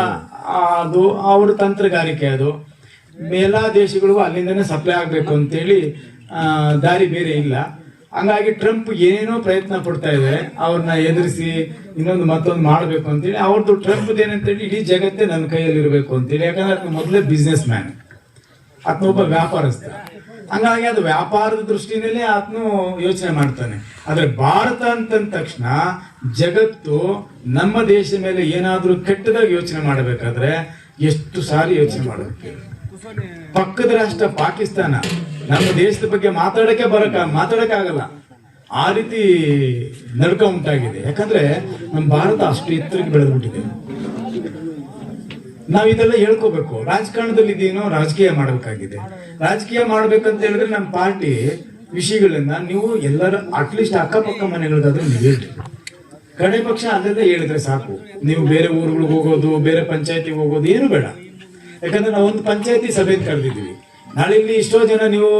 ಅದು ಅವ್ರ ತಂತ್ರಗಾರಿಕೆ. ಅದು ಎಲ್ಲಾ ದೇಶಗಳಿಗೂ ಅಲ್ಲಿಂದನೇ ಸಪ್ಲೈ ಆಗ್ಬೇಕು ಅಂತೇಳಿ ದಾರಿ ಬೇರೆ ಇಲ್ಲ. ಹಂಗಾಗಿ ಟ್ರಂಪ್ ಏನೇನೋ ಪ್ರಯತ್ನ ಪಡ್ತಾ ಇದ್ದಾರೆ ಅವ್ರನ್ನ ಎದುರಿಸಿ ಇನ್ನೊಂದು ಮತ್ತೊಂದು ಮಾಡ್ಬೇಕು ಅಂತೇಳಿ. ಅವ್ರದ್ದು ಟ್ರಂಪ್ ಏನಂತೇಳಿ ಇಡೀ ಜಗತ್ತೇ ನನ್ನ ಕೈಯಲ್ಲಿ ಇರಬೇಕು ಅಂತೇಳಿ. ಯಾಕಂದ್ರೆ ಅದನ್ನ ಮೊದಲೇ ಬಿಸ್ನೆಸ್ ಮ್ಯಾನ್, ಆತನೊಬ್ಬ ವ್ಯಾಪಾರಸ್ಥ. ಹಂಗಾಗಿ ಅದು ವ್ಯಾಪಾರದ ದೃಷ್ಟಿನಲ್ಲಿ ಆತನು ಯೋಚನೆ ಮಾಡ್ತಾನೆ. ಆದ್ರೆ ಭಾರತ ಅಂತಂದ ತಕ್ಷಣ ಜಗತ್ತು ನಮ್ಮ ದೇಶ ಮೇಲೆ ಏನಾದ್ರೂ ಕೆಟ್ಟದಾಗಿ ಯೋಚನೆ ಮಾಡಬೇಕಾದ್ರೆ ಎಷ್ಟು ಸಾರಿ ಯೋಚನೆ ಮಾಡಬೇಕು. ಪಕ್ಕದ ರಾಷ್ಟ್ರ ಪಾಕಿಸ್ತಾನ ನಮ್ಮ ದೇಶದ ಬಗ್ಗೆ ಮಾತಾಡಕ್ಕಾಗಲ್ಲ, ಆ ರೀತಿ ನಡ್ಕ ಉಂಟಾಗಿದೆ. ಯಾಕಂದ್ರೆ ನಮ್ಮ ಭಾರತ ಅಷ್ಟು ಎತ್ತರಕ್ಕೆ ಬೆಳೆದ್ಬಿಟ್ಟಿದೆ. ನಾವ್ ಇದೆಲ್ಲ ಹೇಳ್ಕೋಬೇಕು. ರಾಜಕಾರಣದಲ್ಲಿ ಇದೇನೋ ರಾಜಕೀಯ ಮಾಡಬೇಕಾಗಿದೆ. ರಾಜಕೀಯ ಮಾಡ್ಬೇಕಂತ ಹೇಳಿದ್ರೆ ನಮ್ಮ ಪಾರ್ಟಿ ವಿಷಯಗಳನ್ನ ನೀವು ಎಲ್ಲರ ಅಟ್ಲೀಸ್ಟ್ ಅಕ್ಕಪಕ್ಕ ಮನೆಗಳದಾದ್ರೂ ನೀವು ಹೇಳ್ರಿ. ಕಡೆ ಪಕ್ಷ ಅಲ್ಲೆಲ್ಲ ಹೇಳಿದ್ರೆ ಸಾಕು. ನೀವು ಬೇರೆ ಊರುಗಳಿಗೆ ಹೋಗೋದು, ಬೇರೆ ಪಂಚಾಯತಿಗೆ ಹೋಗೋದು ಏನು ಬೇಡ. ಯಾಕಂದ್ರೆ ನಾವು ಒಂದು ಪಂಚಾಯತಿ ಸಭೆ ಕರೆದಿದ್ದೀವಿ. ನಾಳೆ ಇಲ್ಲಿ ಎಷ್ಟೋ ಜನ ನೀವು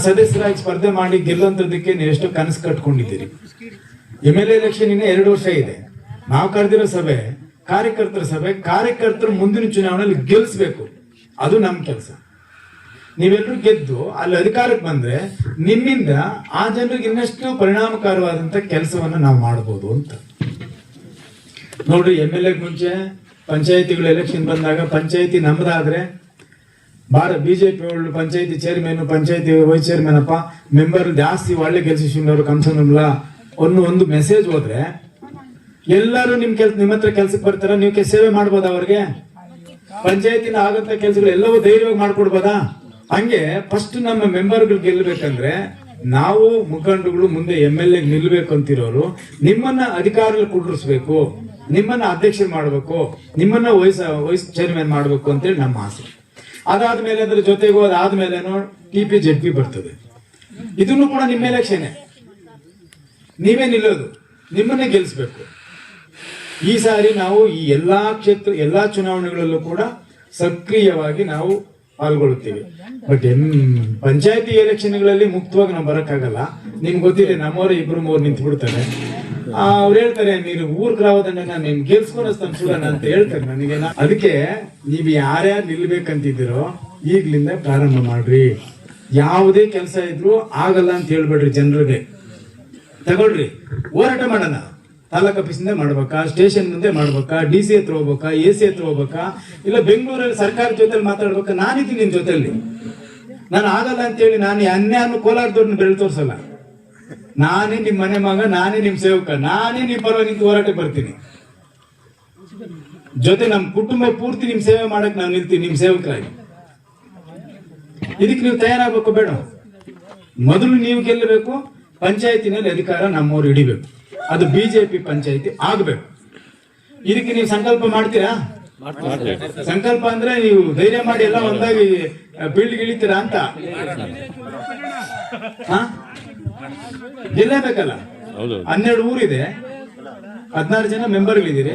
ಸದಸ್ಯರಾಗಿ ಸ್ಪರ್ಧೆ ಮಾಡಿ ಗೆಲ್ಲುವಂಥದ್ದಕ್ಕೆ ನೀವು ಎಷ್ಟೋ ಕನಸು ಕಟ್ಕೊಂಡಿದ್ದೀರಿ. MLA ಎಲೆಕ್ಷನ್ ಇನ್ನೂ 2 ವರ್ಷ ಇದೆ. ನಾವು ಕರೆದಿರೋ ಸಭೆ ಕಾರ್ಯಕರ್ತರ ಸಭೆ. ಕಾರ್ಯಕರ್ತರು ಮುಂದಿನ ಚುನಾವಣೆಯಲ್ಲಿ ಗೆಲ್ಲಿಸ್ಬೇಕು, ಅದು ನಮ್ಮ ಕೆಲಸ. ನೀವೆಲ್ಲರೂ ಗೆದ್ದು ಅಲ್ಲಿ ಅಧಿಕಾರಕ್ಕೆ ಬಂದ್ರೆ ನಿಮ್ಮಿಂದ ಆ ಜನರಿಗೆ ಇನ್ನಷ್ಟು ಪರಿಣಾಮಕಾರವಾದಂತ ಕೆಲಸವನ್ನ ನಾವು ಮಾಡಬಹುದು ಅಂತ. ನೋಡ್ರಿ, MLA ಮುಂಚೆ ಪಂಚಾಯತಿಗಳು ಎಲೆಕ್ಷನ್ ಬಂದಾಗ ಪಂಚಾಯತಿ ನಮ್ದಾದ್ರೆ ಬಿಜೆಪಿ వాళ్ళు ಪಂಚಾಯತಿ ಚೇರ್ಮನ್ ಪಂಚಾಯತಿ ವೈಸ್ ಚೇರ್ಮನ್ ಅಪ್ಪ ಮೆಂಬರ್ ಜಾಸ್ತಿ ಒಳ್ಳೆ ಕೆಲಸ ಶಿವನವರು ಕಂಸನಲ್ಲ ಒಂದು ಮೆಸೇಜ್ ಹೋದ್ರೆ ಎಲ್ಲರೂ ನಿಮ್ಮ ಹತ್ರ ಕೆಲ್ಸಕ್ಕೆ ಬರ್ತಾರ, ನೀವು ಸೇವೆ ಮಾಡ್ಬೋದಾ ಅವ್ರಿಗೆ? ಪಂಚಾಯತಿನ ಆಗಂತ ಕೆಲಸಗಳು ಎಲ್ಲವೂ ಧೈರ್ಯವಾಗಿ ಮಾಡ್ಕೊಡ್ಬೋದಾ? ಹಂಗೆ ಫಸ್ಟ್ ನಮ್ಮ ಮೆಂಬರ್ಗಳು ಗೆಲ್ಲಬೇಕಂದ್ರೆ ನಾವು ಮುಖಂಡಗಳು ಮುಂದೆ MLA ನಿಲ್ಬೇಕು ಅಂತಿರೋರು ನಿಮ್ಮನ್ನ ಅಧಿಕಾರದಲ್ಲಿ ಕುಂಡ್ರಿಸ್ಬೇಕು, ನಿಮ್ಮನ್ನ ಅಧ್ಯಕ್ಷ ಮಾಡ್ಬೇಕು, ನಿಮ್ಮನ್ನ ವೈಸ್ ಚೇರ್ಮನ್ ಮಾಡ್ಬೇಕು ಅಂತೇಳಿ ನಮ್ಮ ಆಸೆ. ಅದಾದ್ಮೇಲೆ ಅದ್ರ ಜೊತೆಗೂ ಅದಾದ್ಮೇಲೆನೋ TP-ZP ಬರ್ತದೆ. ಇದನ್ನು ಕೂಡ ನಿಮ್ಮ ಎಲೆಕ್ಷನ್, ನೀವೇ ನಿಲ್ಲೋದು, ನಿಮ್ಮನ್ನೇ ಗೆಲ್ಲಿಸ್ಬೇಕು. ಈ ಸಾರಿ ನಾವು ಈ ಎಲ್ಲಾ ಚುನಾವಣೆಗಳಲ್ಲೂ ಕೂಡ ಸಕ್ರಿಯವಾಗಿ ನಾವು ಪಾಲ್ಗೊಳ್ಳುತ್ತೀವಿ. ಬಟ್ ಪಂಚಾಯತಿ ಎಲೆಕ್ಷನ್ಗಳಲ್ಲಿ ಮುಕ್ತವಾಗಿ ನಾವು ಬರಕ್ಕಾಗಲ್ಲ. ನಿಮ್ಗೆ ಗೊತ್ತಿದೆ, ನಮ್ಮವರೇ 2-3 ನಿಂತು ಬಿಡ್ತಾರೆ. ಅವ್ರು ಹೇಳ್ತಾರೆ ನೀನು ಊರ್ ಗ್ರಾಮದನ್ನ ನೀನ್ ಗೆಲ್ಸ್ಕೊನಸ್ತಾನ ಸುಡೋಣ ಅಂತ ಹೇಳ್ತಾರೆ ನನಗೆ. ಅದಕ್ಕೆ ನೀವ್ ಯಾರ್ಯಾರು ನಿಲ್ಬೇಕಂತಿದ್ದೀರೋ ಈಗ್ಲಿಂದ ಪ್ರಾರಂಭ ಮಾಡ್ರಿ. ಯಾವುದೇ ಕೆಲಸ ಇದ್ರು ಆಗಲ್ಲ ಅಂತ ಹೇಳ್ಬೇಡ್ರಿ, ಜನರಿಗೆ ತಗೊಳ್ರಿ, ಹೋರಾಟ ಮಾಡೋಣ. ತಾಲೂಕ್ ಆಫೀಸಿಂದ ಮಾಡ್ಬೇಕಾ, ಸ್ಟೇಷನ್ ಮುಂದೆ ಮಾಡ್ಬೇಕಾ, DC ಹತ್ರ ಹೋಗ್ಬೇಕಾ, AC ಹತ್ರ ಹೋಗ್ಬೇಕಾ, ಇಲ್ಲ ಬೆಂಗಳೂರಲ್ಲಿ ಸರ್ಕಾರ ಜೊತೆಲಿ ಮಾತಾಡ್ಬೇಕಾ? ನಾನಿದ್ದೀನಿ ನಿನ್ ಜೊತೆಲಿ. ನಾನು ಆಗಲ್ಲ ಅಂತೇಳಿ ನಾನು ಅನ್ಯಾನು ಕೋಲಾರದವ್ರನ್ನ ಬೆಳೆ ತೋರ್ಸಲ್ಲ. ನಾನೇ ನಿಮ್ ಮನೆ ಮಗ, ನಾನೇ ನಿಮ್ ಸೇವಕ, ನಾನೇ ನಿಮ್ ಪರವಾಗಿ ನಿಂತು ಹೋರಾಟಕ್ಕೆ ಬರ್ತೀನಿ. ಜೊತೆ ನಮ್ ಕುಟುಂಬ ಪೂರ್ತಿ ನಿಮ್ ಸೇವೆ ಮಾಡಕ್ ನಾವು ನಿಲ್ತೀನಿ, ನಿಮ್ ಸೇವಕರಾಗಿ. ಇದಕ್ಕೆ ನೀವು ತಯಾರಾಗಬೇಕು ಬೇಡ? ಮೊದಲು ನೀವು ಗೆಲ್ಲಬೇಕು, ಪಂಚಾಯತಿನಲ್ಲಿ ಅಧಿಕಾರ ನಮ್ಮವ್ರು ಹಿಡಿಬೇಕು. ಅದು BJP ಪಂಚಾಯತಿ ಆಗ್ಬೇಕು. ಇದಕ್ಕೆ ನೀವು ಸಂಕಲ್ಪ ಮಾಡ್ತೀರಾ? ಸಂಕಲ್ಪ ಅಂದ್ರೆ ನೀವು ಧೈರ್ಯ ಮಾಡಿ ಎಲ್ಲ ಒಂದಾಗಿ ಫೀಲ್ಡ್ ಇಳಿತೀರಾ ಅಂತ? ಗೆಲ್ಲಬೇಕಲ್ಲ. 12 ಊರಿದೆ, 16 ಜನ ಮೆಂಬರ್ಗಳಿದ್ದೀರಿ,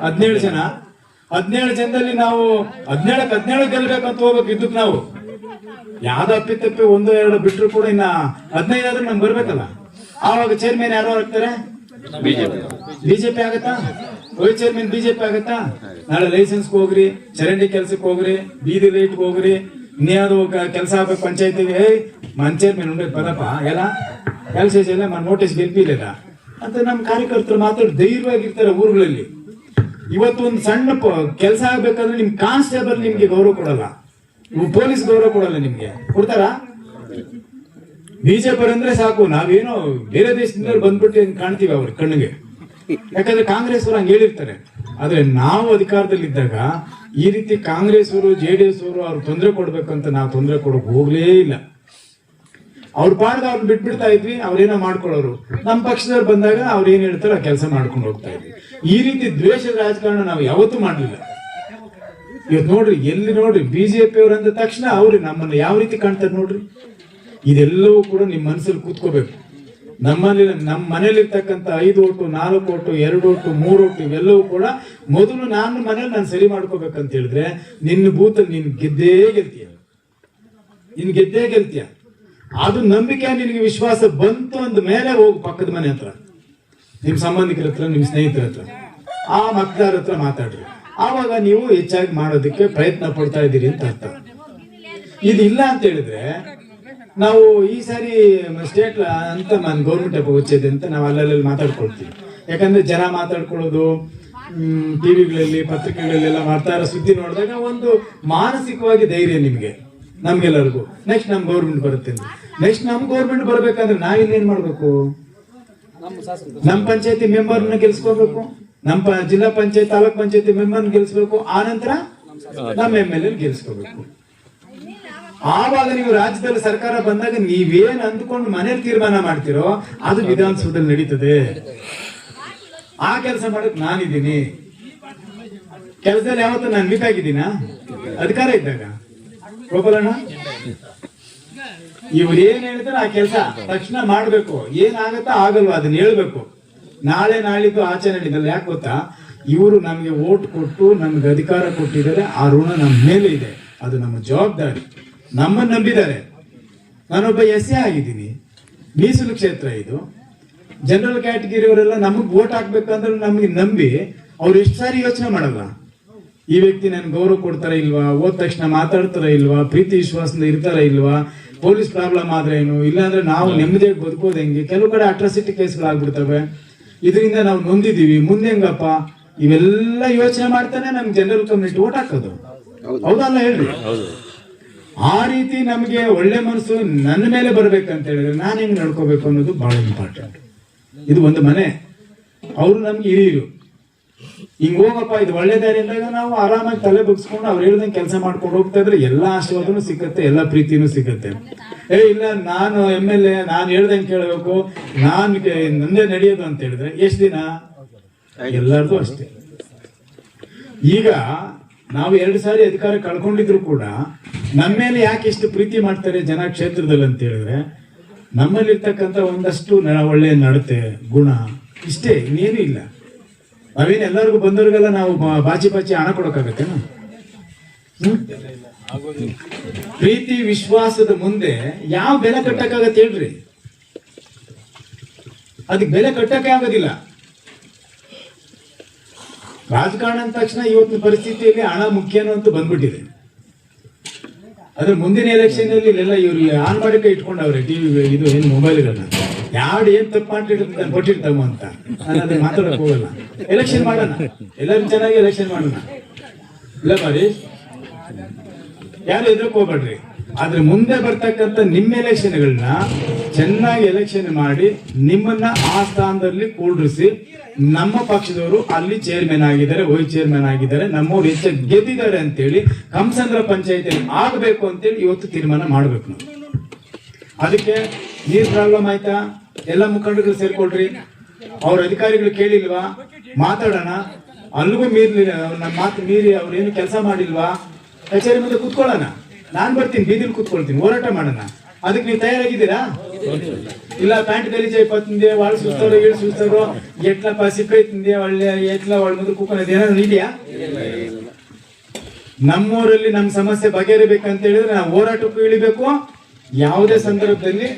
17 ಜನ. 17 ಜನದಲ್ಲಿ ನಾವು 17 ಗೆಲ್ಬೇಕಂತ ಹೋಗ್ಬೇಕು. ಇದಕ್ಕೆ ನಾವು ಯಾವ್ದು ಅಪ್ಪಿತಪ್ಪಿ 1-2 ಬಿಟ್ರು ಕೂಡ ಇನ್ನ 15 ಆದ್ರೂ ನಮ್ಗೆ ಬರ್ಬೇಕಲ್ಲ. ಆವಾಗ ಚೇರ್ಮನ್ ಯಾರು ಆಗ್ತಾರೆ? ಬಿಜೆಪಿ ಆಗತ್ತಾ? ವೈಸ್ ಚೇರ್ಮನ್ BJP ಆಗತ್ತಾ? ನಾಳೆ ಲೈಸೆನ್ಸ್ ಹೋಗ್ರಿ, ಚರಂಡಿ ಕೆಲ್ಸಕ್ಕೆ ಹೋಗ್ರಿ, ಬೀದಿ ಲೈಟ್ ಹೋಗ್ರಿ, ಇನ್ಯಾವುದು ಕೆಲಸ ಆಗ್ಬೇಕು ಪಂಚಾಯತಿಗೆ. ಮನ್ ಚೇರ್ಮನ್ ಉಂಡೆ ಬರಪ್ಪ ಎಲ್ಲ ಕೆಲಸ ಇಲ್ಲ, ನೋಟಿಸ್ ಗೆಲ್ಪಿಲ್ಲ ಅಂತ ನಮ್ಮ ಕಾರ್ಯಕರ್ತರು ಮಾತಾಡಿ ಧೈರ್ಯವಾಗಿರ್ತಾರೆ ಊರುಗಳಲ್ಲಿ. ಇವತ್ತು ಒಂದು ಸಣ್ಣ ಕೆಲಸ ಆಗ್ಬೇಕಂದ್ರೆ ನಿಮ್ ಕಾನ್ಸ್ಟೇಬಲ್ ನಿಮ್ಗೆ ಗೌರವ ಕೊಡಲ್ಲ, ಪೊಲೀಸ್ ಗೌರವ ಕೊಡಲ್ಲ. ನಿಮ್ಗೆ ಕೊಡ್ತಾರಾ? BJP ಅಂದ್ರೆ ಸಾಕು, ನಾವೇನೋ ಬೇರೆ ದೇಶದಿಂದ ಬಂದ್ಬಿಟ್ಟು ಕಾಣ್ತೀವಿ ಅವ್ರ ಕಣ್ಣಿಗೆ. ಯಾಕಂದ್ರೆ ಕಾಂಗ್ರೆಸ್ ಅವರು ಹಂಗೆ ಹೇಳಿರ್ತಾರೆ. ಆದ್ರೆ ನಾವು ಅಧಿಕಾರದಲ್ಲಿದ್ದಾಗ ಈ ರೀತಿ ಕಾಂಗ್ರೆಸ್ ಅವರು JDS ಅವರು ಅವ್ರು ತೊಂದರೆ ಕೊಡ್ಬೇಕಂತ ನಾವು ತೊಂದರೆ ಕೊಡಕ್ ಹೋಗ್ಲೇ ಇಲ್ಲ. ಅವ್ರ ಪಾಡ್ಗ ಅವ್ರನ್ನ ಬಿಟ್ಬಿಡ್ತಾ ಇದ್ವಿ, ಅವ್ರೇನೋ ಮಾಡ್ಕೊಳ್ಳೋರು. ನಮ್ಮ ಪಕ್ಷದವ್ರು ಬಂದಾಗ ಅವ್ರು ಏನ್ ಹೇಳ್ತಾರೋ ಆ ಕೆಲಸ ಮಾಡ್ಕೊಂಡು ಹೋಗ್ತಾ ಇದ್ವಿ. ಈ ರೀತಿ ದ್ವೇಷದ ರಾಜಕಾರಣ ನಾವು ಯಾವತ್ತೂ ಮಾಡ್ಲಿಲ್ಲ. ಇವತ್ತು ನೋಡ್ರಿ, ಎಲ್ಲಿ ನೋಡ್ರಿ BJP ಅವ್ರು ಅಂದ ತಕ್ಷಣ ಅವ್ರು ನಮ್ಮನ್ನ ಯಾವ ರೀತಿ ಕಾಣ್ತಾರೆ ನೋಡ್ರಿ. ಇದೆಲ್ಲವೂ ಕೂಡ ನಿಮ್ ಮನಸ್ಸಲ್ಲಿ ಕೂತ್ಕೋಬೇಕು. ನಮ್ಮ ಮನೇಲಿರ್ತಕ್ಕಂಥ 5 ಓಟು, 4 ಓಟು, 2 ಓಟು, 3 ಓಟು ಇವೆಲ್ಲವೂ ಕೂಡ ಮೊದಲು ನಾನು ಮನೇಲಿ ನಾನು ಸರಿ ಮಾಡ್ಕೋಬೇಕಂತ ಹೇಳಿದ್ರೆ ನಿನ್ನ ಬೂತಲ್ಲಿ ನೀನ್ ಗೆದ್ದೇ ಗೆಲ್ತೀಯ. ಅದು ನಂಬಿಕೆ, ನಿನಗೆ ವಿಶ್ವಾಸ ಬಂತು ಅಂದ ಮೇಲೆ ಹೋಗು ಪಕ್ಕದ ಮನೆ ಹತ್ರ, ನಿಮ್ ಸಂಬಂಧಿಕರ ಹತ್ರ, ನಿಮ್ ಸ್ನೇಹಿತರ ಹತ್ರ, ಆ ಮತದಾರ ಹತ್ರ ಮಾತಾಡ್ರಿ. ಆವಾಗ ನೀವು ಹೆಚ್ಚಾಗಿ ಮಾಡೋದಕ್ಕೆ ಪ್ರಯತ್ನ ಪಡ್ತಾ ಇದ್ದೀರಿ ಅಂತ ಅರ್ಥ. ಇದಿಲ್ಲ ಅಂತ ಹೇಳಿದ್ರೆ ನಾವು ಈ ಸಾರಿ ಸ್ಟೇಟ್ ಅಂತ ನಾನು ಗೌರ್ಮೆಂಟ್ ಹಬ್ಬ వచ్చేది ಅಂತ ನಾವು ಅಲ್ಲಲ್ಲಿ ಮಾತಾಡ್ಕೊಳ್ತೀವಿ. ಯಾಕಂದ್ರೆ ಜನ ಮಾತಾಡ್ಕೊಳ್ಳೋದು ಟಿವಿಗಳಲ್ಲಿ ಪತ್ರಿಕೆಗಳಲ್ಲೆಲ್ಲ ಮಾಡ್ತಾ ಇರೋ ಸುದ್ದಿ ನೋಡಿದಾಗ ಒಂದು ಮಾನಸಿಕವಾಗಿ ಧೈರ್ಯ ನಿಮ್ಗೆ, ನಮ್ಗೆಲ್ಲರಿಗೂ. ನೆಕ್ಸ್ಟ್ ನಮ್ ಗೌರ್ಮೆಂಟ್ ಬರುತ್ತೆ. ನೆಕ್ಸ್ಟ್ ನಮ್ ಗೌರ್ಮೆಂಟ್ ಬರ್ಬೇಕಂದ್ರೆ ನಾವಿಲ್ಲೇನ್ ಮಾಡ್ಬೇಕು? ನಮ್ ಪಂಚಾಯತಿ ಮೆಂಬರ್ನ ಗೆಲ್ಸ್ಕೋಬೇಕು, ನಮ್ಮ ಜಿಲ್ಲಾ ಪಂಚಾಯತ್ ತಾಲೂಕ್ ಪಂಚಾಯತಿ ಮೆಂಬರ್ನ ಗೆಲ್ಸ್ಬೇಕು, ಆನಂತರ ನಮ್ಮ MLA ಗೆಲ್ಸ್ಕೋಬೇಕು. ಆವಾಗ ನೀವು ರಾಜ್ಯದಲ್ಲಿ ಸರ್ಕಾರ ಬಂದಾಗ ನೀವೇನ್ ಅಂದ್ಕೊಂಡು ಮನೇಲಿ ತೀರ್ಮಾನ ಮಾಡ್ತಿರೋ ಅದು ವಿಧಾನಸೌಧದಲ್ಲಿ ನಡೀತದೆ. ಆ ಕೆಲಸ ಮಾಡಕ್ ನಾನಿದ್ದೀನಿ. ಕೆಲಸದಲ್ಲಿ ಯಾವತ್ತೂ ನಾನು ವೀಕ್ ಆಗಿದ್ದೀನ? ಅಧಿಕಾರ ಇದ್ದಾಗ ಗೋಪಾಲಣ್ಣ ಇವ್ರು ಏನ್ ಹೇಳ್ತಾರೆ ಆ ಕೆಲಸ ತಕ್ಷಣ ಮಾಡ್ಬೇಕು. ಏನಾಗತ್ತಾ ಆಗಲ್ವಾ ಅದನ್ನ ಹೇಳ್ಬೇಕು. ನಾಳೆ ನಾಳಿದ್ದು ಆಚರಣೆ ನಡೀತಲ್ಲ. ಯಾಕೆ ಗೊತ್ತಾ? ಇವರು ನಮ್ಗೆ ಓಟ್ ಕೊಟ್ಟು ನಮ್ಗೆ ಅಧಿಕಾರ ಕೊಟ್ಟಿದ್ದಾರೆ, ಆ ಋಣ ನಮ್ಮ ಮೇಲೆ ಇದೆ, ಅದು ನಮ್ಮ ಜವಾಬ್ದಾರಿ. ನಮ್ಮನ್ನು ನಂಬಿದ್ದಾರೆ. ನಾನೊಬ್ಬ SC ಆಗಿದ್ದೀನಿ, ಮೀಸಲು ಕ್ಷೇತ್ರ ಇದು. ಜನರಲ್ ಕ್ಯಾಟಗಿರಿ ಅವರೆಲ್ಲ ನಮಗ್ ವೋಟ್ ಹಾಕ್ಬೇಕಂದ್ರೆ ನಮ್ಗೆ ನಂಬಿ ಅವ್ರು ಎಷ್ಟು ಸಾರಿ ಯೋಚನೆ ಮಾಡಲ್ಲ, ಈ ವ್ಯಕ್ತಿ ನನ್ಗೆ ಗೌರವ ಕೊಡ್ತಾರ ಇಲ್ವಾ, ಹೋದ ತಕ್ಷಣ ಮಾತಾಡ್ತಾರ ಇಲ್ವಾ, ಪ್ರೀತಿ ವಿಶ್ವಾಸದಿಂದ ಇರ್ತಾರ ಇಲ್ವಾ, ಪೊಲೀಸ್ ಪ್ರಾಬ್ಲಮ್ ಆದ್ರೆ ಏನು, ಇಲ್ಲಾಂದ್ರೆ ನಾವು ನೆಮ್ಮದಿಯಾಗಿ ಬದುಕೋದು ಹೆಂಗೆ. ಕೆಲವು ಕಡೆ ಅಟ್ರಾಸಿಟಿ ಕೇಸ್ಗಳಾಗ್ಬಿಡ್ತವೆ, ಇದರಿಂದ ನಾವು ನೊಂದಿದೀವಿ, ಮುಂದೆ ಹೆಂಗಪ್ಪ, ಇವೆಲ್ಲ ಯೋಚನೆ ಮಾಡ್ತಾನೆ ನಮ್ಗೆ ಜನರಲ್ ಕಮ್ಯುನಿಟಿ ವೋಟ್ ಹಾಕೋದು. ಹೌದಲ್ಲ ಹೇಳ್ರಿ? ಆ ರೀತಿ ನಮಗೆ ಒಳ್ಳೆ ಮನಸ್ಸು ನನ್ನ ಮೇಲೆ ಬರ್ಬೇಕಂತ ಹೇಳಿದ್ರೆ ನಾನು ಹೆಂಗ್ ನಡ್ಕೋಬೇಕು ಅನ್ನೋದು ಬಹಳ ಇಂಪಾರ್ಟೆಂಟ್. ಇದು ಒಂದು ಮನೆ, ಅವರು ನಮ್ಗೆ ಹಿರಿಯರು, ಹಿಂಗ್ ಹೋಗಪ್ಪ ಇದು ಒಳ್ಳೆ ದಾರಿ ಅಂದಾಗ ನಾವು ಆರಾಮಾಗಿ ತಲೆ ಬಗ್ಸ್ಕೊಂಡು ಅವ್ರು ಹೇಳ್ದಂಗೆ ಕೆಲಸ ಮಾಡ್ಕೊಂಡು ಹೋಗ್ತಾ ಇದ್ರೆ ಎಲ್ಲಾ ಆಶೀರ್ವಾದನೂ ಸಿಕ್ಕತ್ತೆ, ಎಲ್ಲಾ ಪ್ರೀತಿನೂ ಸಿಕ್ಕತ್ತೆ. ಇಲ್ಲ ನಾನು MLA ನಾನು ಹೇಳ್ದಂಗೆ ಕೇಳಬೇಕು, ನಂದೇ ನಡೆಯೋದು ಅಂತ ಹೇಳಿದ್ರೆ ಎಷ್ಟು ದಿನ? ಎಲ್ಲರದು ಅಷ್ಟೇ. ಈಗ ನಾವು 2 ಸಾರಿ ಅಧಿಕಾರ ಕಳ್ಕೊಂಡಿದ್ರು ಕೂಡ ನಮ್ಮ ಮೇಲೆ ಯಾಕೆ ಇಷ್ಟು ಪ್ರೀತಿ ಮಾಡ್ತಾರೆ ಜನ ಕ್ಷೇತ್ರದಲ್ಲಿ ಅಂತ ಹೇಳಿದ್ರೆ ನಮ್ಮಲ್ಲಿರ್ತಕ್ಕಂಥ ಒಂದಷ್ಟು ಒಳ್ಳೆ ನಡತೆ ಗುಣ ಇಷ್ಟೇ, ಇನ್ನೇನು ಇಲ್ಲ. ನಾವೇನು ಎಲ್ಲರಿಗೂ ಬಂದವ್ರಿಗೆಲ್ಲ ನಾವು ಬಾಚಿ ಹಣ ಕೊಡೋಕ್ಕಾಗತ್ತೇನ? ಪ್ರೀತಿ ವಿಶ್ವಾಸದ ಮುಂದೆ ಯಾವ ಬೆಲೆ ಕಟ್ಟಕ್ಕಾಗತ್ತೆ ಹೇಳ್ರಿ? ಅದಕ್ಕೆ ಬೆಲೆ ಕಟ್ಟಕ್ಕೆ ಆಗೋದಿಲ್ಲ. ರಾಜಕಾರಣ ಅಂದ ತಕ್ಷಣ ಇವತ್ತಿನ ಪರಿಸ್ಥಿತಿಯಲ್ಲಿ ಹಣ ಮುಖ್ಯನೋ ಅಂತ ಬಂದ್ಬಿಟ್ಟಿದೆ. ಅದ್ರ ಮುಂದಿನ ಎಲೆಕ್ಷನ್ ಅಲ್ಲಿ ಇಲ್ಲೆಲ್ಲ ಇವ್ರು ಆನ್ ಮಾಡಕ್ಕೆ ಇಟ್ಕೊಂಡವ್ರೆ ಟಿವಿ ಇದು ಏನು ಮೊಬೈಲ್ಗಳನ್ನ, ಯಾರು ಏನ್ ತಪ್ಪು ಮಾಡಿರ್ತಾರೆ ಕೊಟ್ಟಿರ್ತಾವ ಅಂತ. ನಾನು ಅದನ್ನ ಮಾತಾಡಕ್ ಹೋಗಲ್ಲ. ಎಲೆಕ್ಷನ್ ಮಾಡೋಣ, ಎಲ್ಲರೂ ಚೆನ್ನಾಗಿ ಎಲೆಕ್ಷನ್ ಮಾಡೋಣ, ಇಲ್ಲ ಬಾರಿ ಯಾರು ಎದುರಕ್ಕೆ ಹೋಗ್ಬೇಡ್ರಿ. ಆದ್ರೆ ಮುಂದೆ ಬರ್ತಕ್ಕಂಥ ನಿಮ್ಮ ಎಲೆಕ್ಷನ್ಗಳನ್ನ ಚೆನ್ನಾಗಿ ಎಲೆಕ್ಷನ್ ಮಾಡಿ ನಿಮ್ಮನ್ನ ಆ ಸ್ಥಾನದಲ್ಲಿ ಕೂಡಿಸಿ ನಮ್ಮ ಪಕ್ಷದವರು ಅಲ್ಲಿ ಚೇರ್ಮನ್ ಆಗಿದ್ದಾರೆ, ವೈಸ್ ಚೇರ್ಮನ್ ಆಗಿದ್ದಾರೆ, ನಮ್ಮವ್ರು ಹೆಚ್ಚಾಗಿ ಗೆದ್ದಿದ್ದಾರೆ ಅಂತೇಳಿ ಕಂಸಂದ್ರ ಪಂಚಾಯತಿ ಆಗಬೇಕು ಅಂತೇಳಿ ಇವತ್ತು ತೀರ್ಮಾನ ಮಾಡ್ಬೇಕು ನಾವು. ಅದಕ್ಕೆ ನೀರ್ ಪ್ರಾಬ್ಲಮ್ ಆಯ್ತಾ, ಎಲ್ಲ ಮುಖಂಡರು ಸೇರ್ಕೊಳ್ರಿ, ಅವ್ರ ಅಧಿಕಾರಿಗಳು ಕೇಳಿಲ್ವಾ ಮಾತಾಡೋಣ, ಅಲ್ಲಿಗೂ ಮೀರ್ಲಿಲ್ಲ ನಮ್ಮ ಮಾತು ಮೀರಿ ಅವ್ರೇನು ಕೆಲಸ ಮಾಡಿಲ್ವಾ ಕಚೇರಿ ಮುಂದೆ ಕುತ್ಕೊಳ್ಳೋಣ, ನಾನ್ ಬರ್ತೀನಿ ಬೀದಿಲಿ ಕುತ್ಕೊಳ್ತೀನಿ, ಹೋರಾಟ ಮಾಡೋಣ. ಅದಕ್ಕೆ ನೀವು ತಯಾರಾಗಿದ್ದೀರಾ? ಇಲ್ಲ ಪ್ಯಾಂಟ್ ಗಲೀಜ 20 ತಿಂದೆ ಒಳ ಸುಸ್ತಾರೋ ಏಳು ಸುಸ್ತಾರೋ ಎಟ್ಲಪ್ಪ ಸಿಕ್ಕೈ ತಿಂದೆ ಒಳ್ಳೆ ಎಟ್ಲ ಒಳ ಮುಂದೆ ಕೂತ್ಕೊಳ್ಳೋದು ಏನಾದ್ರು ಇದೆಯಾ? ನಮ್ಮೂರಲ್ಲಿ ನಮ್ಮ ಸಮಸ್ಯೆ ಬಗೆಹರಿಬೇಕಂತ ಹೇಳಿದ್ರೆ ನಾವು ಹೋರಾಟಕ್ಕೂ ಇಳಿಬೇಕು, ಯಾವುದೇ ಸಂದರ್ಭದಲ್ಲಿ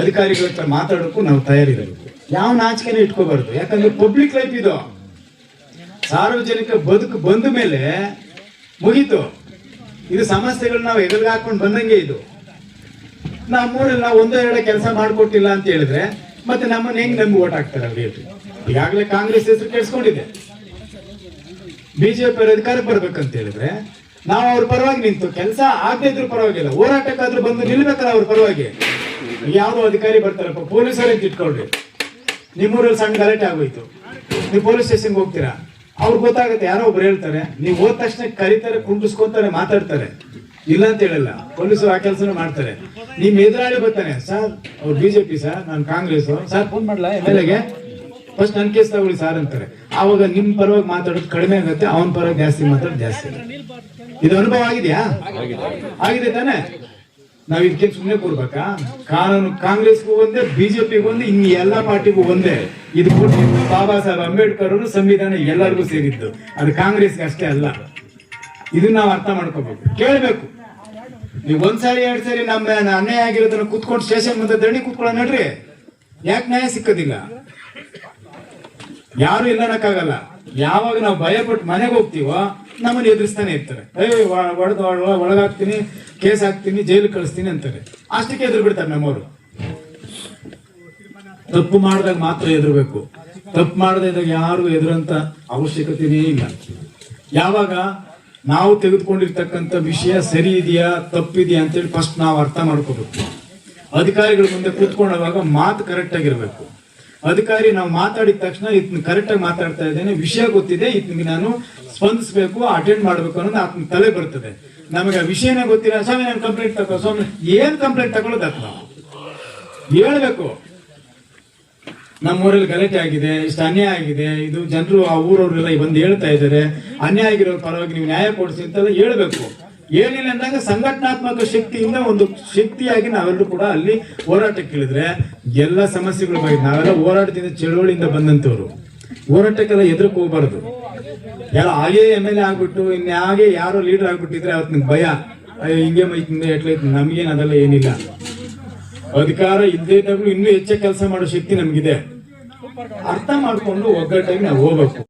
ಅಧಿಕಾರಿಗಳ ಹತ್ರ ಮಾತಾಡೋಕ್ಕೂ ನಾವು ತಯಾರಿರಬೇಕು. ಯಾವ ನಾಚಿಕೆನ ಇಟ್ಕೋಬಾರ್ದು. ಯಾಕಂದ್ರೆ ಪಬ್ಲಿಕ್ ಲೈಫ್ ಇದು, ಸಾರ್ವಜನಿಕ ಬದುಕು ಬಂದ ಮೇಲೆ ಮುಗೀತು. ಇದು ಸಮಸ್ಯೆಗಳು ನಾವು ಎದುರಿಗೆ ಹಾಕೊಂಡು ಬಂದಂಗೆ. ಇದು ನಮ್ಮೂರಲ್ಲಿ ನಾವು 1-2 ಕೆಲಸ ಮಾಡ್ಕೊಟ್ಟಿಲ್ಲ ಅಂತ ಹೇಳಿದ್ರೆ ಮತ್ತೆ ನಮ್ಮನ್ನ ಹೆಂಗ್ ನಂಬಿ ಓಟ್ ಹಾಕ್ತಾರೆ ಅವ್ರು ಹೇಳ್ರಿ? ಈಗಾಗಲೇ ಕಾಂಗ್ರೆಸ್ ಹೆಸರು ಕೆಡ್ಸ್ಕೊಂಡಿದೆ. ಬಿಜೆಪಿ ಅವ್ರ ಅಧಿಕಾರಕ್ಕೆ ಬರ್ಬೇಕಂತ ಹೇಳಿದ್ರೆ ನಾವು ಅವ್ರ ಪರವಾಗಿ ನಿಂತು ಕೆಲಸ ಆಗದೆ ಇದ್ರು ಪರವಾಗಿಲ್ಲ, ಹೋರಾಟಕ್ಕಾದ್ರೂ ಬಂದು ನಿಲ್ಬೇಕಲ್ಲ ಅವ್ರ ಪರವಾಗಿ. ಯಾವ್ದೋ ಅಧಿಕಾರಿ ಬರ್ತಾರಪ್ಪ, ಪೊಲೀಸರೇ ಇಟ್ಕೊಳ್ರಿ, ನಿಮ್ಮೂರಲ್ಲಿ ಸಣ್ಣ ಗಲಾಟೆ ಆಗೋಯ್ತು, ನೀವು ಪೊಲೀಸ್ ಸ್ಟೇಷನ್ಗೆ ಹೋಗ್ತೀರಾ, ಅವ್ರಿಗೆ ಗೊತ್ತಾಗುತ್ತೆ, ಯಾರೋ ಒಬ್ರು ಹೇಳ್ತಾರೆ, ನೀವು ಹೋದ ತಕ್ಷಣ ಕರೀತಾರೆ, ಕುಂಡಿಸ್ಕೊಂತಾರೆ, ಮಾತಾಡ್ತಾರೆ, ಇಲ್ಲ ಅಂತ ಹೇಳಲ್ಲ. ಪೊಲೀಸರು ಆ ಕೆಲಸನೂ ಮಾಡ್ತಾರೆ. ನಿಮ್ ಎದುರಾಳಿ ಬರ್ತಾನೆ, ಸರ್ ಅವ್ರು ಬಿಜೆಪಿ ಸರ್, ನಾನು ಕಾಂಗ್ರೆಸ್ ಸರ್, ಫೋನ್ ಮಾಡ್ಲಾ MLA ಫಸ್ಟ್ ನನ್ ಕೇಸ್ ತಗೊಳ್ಳಿ ಸರ್ ಅಂತಾರೆ. ಆವಾಗ ನಿಮ್ ಪರವಾಗಿ ಮಾತಾಡೋದು ಕಡಿಮೆ ಆಗುತ್ತೆ, ಅವನ ಪರವಾಗಿ ಜಾಸ್ತಿ ಮಾತಾಡೋದು ಜಾಸ್ತಿ. ಇದು ಅನುಭವ ಆಗಿದೆಯಾ? ಆಗಿದೆ ತಾನೆ? ನಾವ್ ಇದಕ್ಕೆ ಸುಮ್ಮನೆ ಕೂರ್ಬೇಕಾ? ಕಾನೂನು ಕಾಂಗ್ರೆಸ್ಗೂ ಒಂದೇ, ಬಿಜೆಪಿಗೂ ಒಂದೇ, ಇನ್ನು ಎಲ್ಲಾ ಪಾರ್ಟಿಗೂ ಒಂದೇ. ಇದು ಬಾಬಾ ಸಾಹೇಬ್ ಅಂಬೇಡ್ಕರ್ ಅವರು ಸಂವಿಧಾನ ಎಲ್ಲರಿಗೂ ಸೇರಿದ್ದು, ಅದು ಕಾಂಗ್ರೆಸ್ಗೆ ಅಷ್ಟೇ ಅಲ್ಲ. ಇದನ್ನ ನಾವು ಅರ್ಥ ಮಾಡ್ಕೋಬೇಕು, ಕೇಳ್ಬೇಕು. ನೀವು 1 ಸಾರಿ 2 ಸಾರಿ ನಮ್ಮ ಅನ್ಯಾಯ ಆಗಿರೋದನ್ನ ಕುತ್ಕೊಂಡು ಸ್ಟೇಷನ್ ಮುಂದೆ ದಂಡಿ ಕುತ್ಕೊಳ್ಳೋ ನಡ್ರಿ, ಯಾಕೆ ನ್ಯಾಯ ಸಿಕ್ಕೋದಿಲ್ಲ? ಯಾರು ಇಲ್ಲ ಅನ್ನಕ್ಕಾಗಲ್ಲ. ಯಾವಾಗ ನಾವು ಭಯಪಟ್ಟು ಮನೆಗೆ ಹೋಗ್ತೀವೋ ನಮ್ಮನ್ನು ಎದುರಿಸ್ತಾನೆ ಇರ್ತಾರೆ. ಒಳಗಾಗ್ತೀನಿ, ಕೇಸ್ ಹಾಕ್ತೀನಿ, ಜೈಲು ಕಳಿಸ್ತೀನಿ ಅಂತಾರೆ. ಅಷ್ಟಕ್ಕೆ ಎದುರು ಬಿಡ್ತಾರೆ ನಮ್ಮವರು. ತಪ್ಪು ಮಾಡಿದಾಗ ಮಾತ್ರ ಎದುರ್ಬೇಕು, ತಪ್ಪು ಮಾಡದೇ ಇದ್ದಾಗ ಯಾರು ಎದುರಂತ ಅವಶ್ಯಕತೆನೇ ಇಲ್ಲ. ಯಾವಾಗ ನಾವು ತೆಗೆದುಕೊಂಡಿರ್ತಕ್ಕಂಥ ವಿಷಯ ಸರಿ ಇದೆಯಾ ತಪ್ಪಿದೆಯಾ ಅಂತೇಳಿ ಫಸ್ಟ್ ನಾವು ಅರ್ಥ ಮಾಡ್ಕೋಬೇಕು. ಅಧಿಕಾರಿಗಳ ಮುಂದೆ ಕೂತ್ಕೊಂಡಾಗ ಮಾತು ಕರೆಕ್ಟ್ ಆಗಿರ್ಬೇಕು. ಅಧಿಕಾರಿ ನಾವು ಮಾತಾಡಿದ ತಕ್ಷಣ ಇದನ್ನ ಕರೆಕ್ಟ್ ಆಗಿ ಮಾತಾಡ್ತಾ ಇದ್ದೇನೆ, ವಿಷಯ ಗೊತ್ತಿದೆ, ಇದಕ್ಕೆ ನಾನು ಸ್ಪಂದಿಸಬೇಕು, ಅಟೆಂಡ್ ಮಾಡ್ಬೇಕು ಅನ್ನೋದು ಆತನ ತಲೆ ಬರ್ತದೆ. ನಮಗೆ ಆ ವಿಷಯನೇ ಗೊತ್ತಿಲ್ಲ, ಸ್ವಾಮಿ ನಾನು ಕಂಪ್ಲೇಂಟ್ ತಗೋ, ಸ್ವಾಮಿ ಏನ್ ಕಂಪ್ಲೇಂಟ್ ತಗೊಳ್ಳೋದು ಅಂತ ನಾವು ಹೇಳ್ಬೇಕು. ನಮ್ಮೂರಲ್ಲಿ ಗಲಾಟೆ ಆಗಿದೆ, ಇಷ್ಟು ಅನ್ಯಾಯ ಆಗಿದೆ, ಇದು ಜನರು ಆ ಊರವ್ರೆಲ್ಲ ಬಂದು ಹೇಳ್ತಾ ಇದ್ದಾರೆ, ಅನ್ಯಾಯ ಆಗಿರೋ ಪರವಾಗಿ ನೀವು ನ್ಯಾಯ ಕೊಡಿಸಿ ಅಂತೆಲ್ಲ ಹೇಳ್ಬೇಕು. ಏನಿಲ್ಲ ಅಂದಾಗ ಸಂಘಟನಾತ್ಮಕ ಶಕ್ತಿಯಿಂದ ಒಂದು ಶಕ್ತಿಯಾಗಿ ನಾವೆಲ್ಲರೂ ಕೂಡ ಅಲ್ಲಿ ಹೋರಾಟಕ್ಕೆ ಇಳಿದ್ರೆ ಎಲ್ಲ ಸಮಸ್ಯೆಗಳ ಬಗ್ಗೆ ನಾವೆಲ್ಲ ಹೋರಾಟದಿಂದ ಚಳವಳಿಯಿಂದ ಬಂದಂತವ್ರು, ಹೋರಾಟಕ್ಕೆಲ್ಲ ಎದುರಕ್ಕೆ ಹೋಗ್ಬಾರ್ದು. ಎಲ್ಲ ಹಾಗೇ MLA ಆಗ್ಬಿಟ್ಟು ಇನ್ಯಾಗೆ ಯಾರೋ ಲೀಡರ್ ಆಗ್ಬಿಟ್ಟಿದ್ರೆ ಅವತ್ತು ನಿಮ್ಗೆ ಭಯ, ಹಿಂಗೆ ಮೈತಿಂದ ಎಟ್ಲೈತಿ. ನಮ್ಗೇನು ಅದೆಲ್ಲ ಏನಿಲ್ಲ. ಅಧಿಕಾರ ಇದ್ದೇ ಇದ್ದಾಗಲೂ ಇನ್ನೂ ಹೆಚ್ಚು ಕೆಲಸ ಮಾಡೋ ಶಕ್ತಿ ನಮ್ಗಿದೆ. ಅರ್ಥ ಮಾಡ್ಕೊಂಡು ಒಗ್ಗಟ್ಟಾಗಿ ನಾವು ಹೋಗ್ಬೇಕು.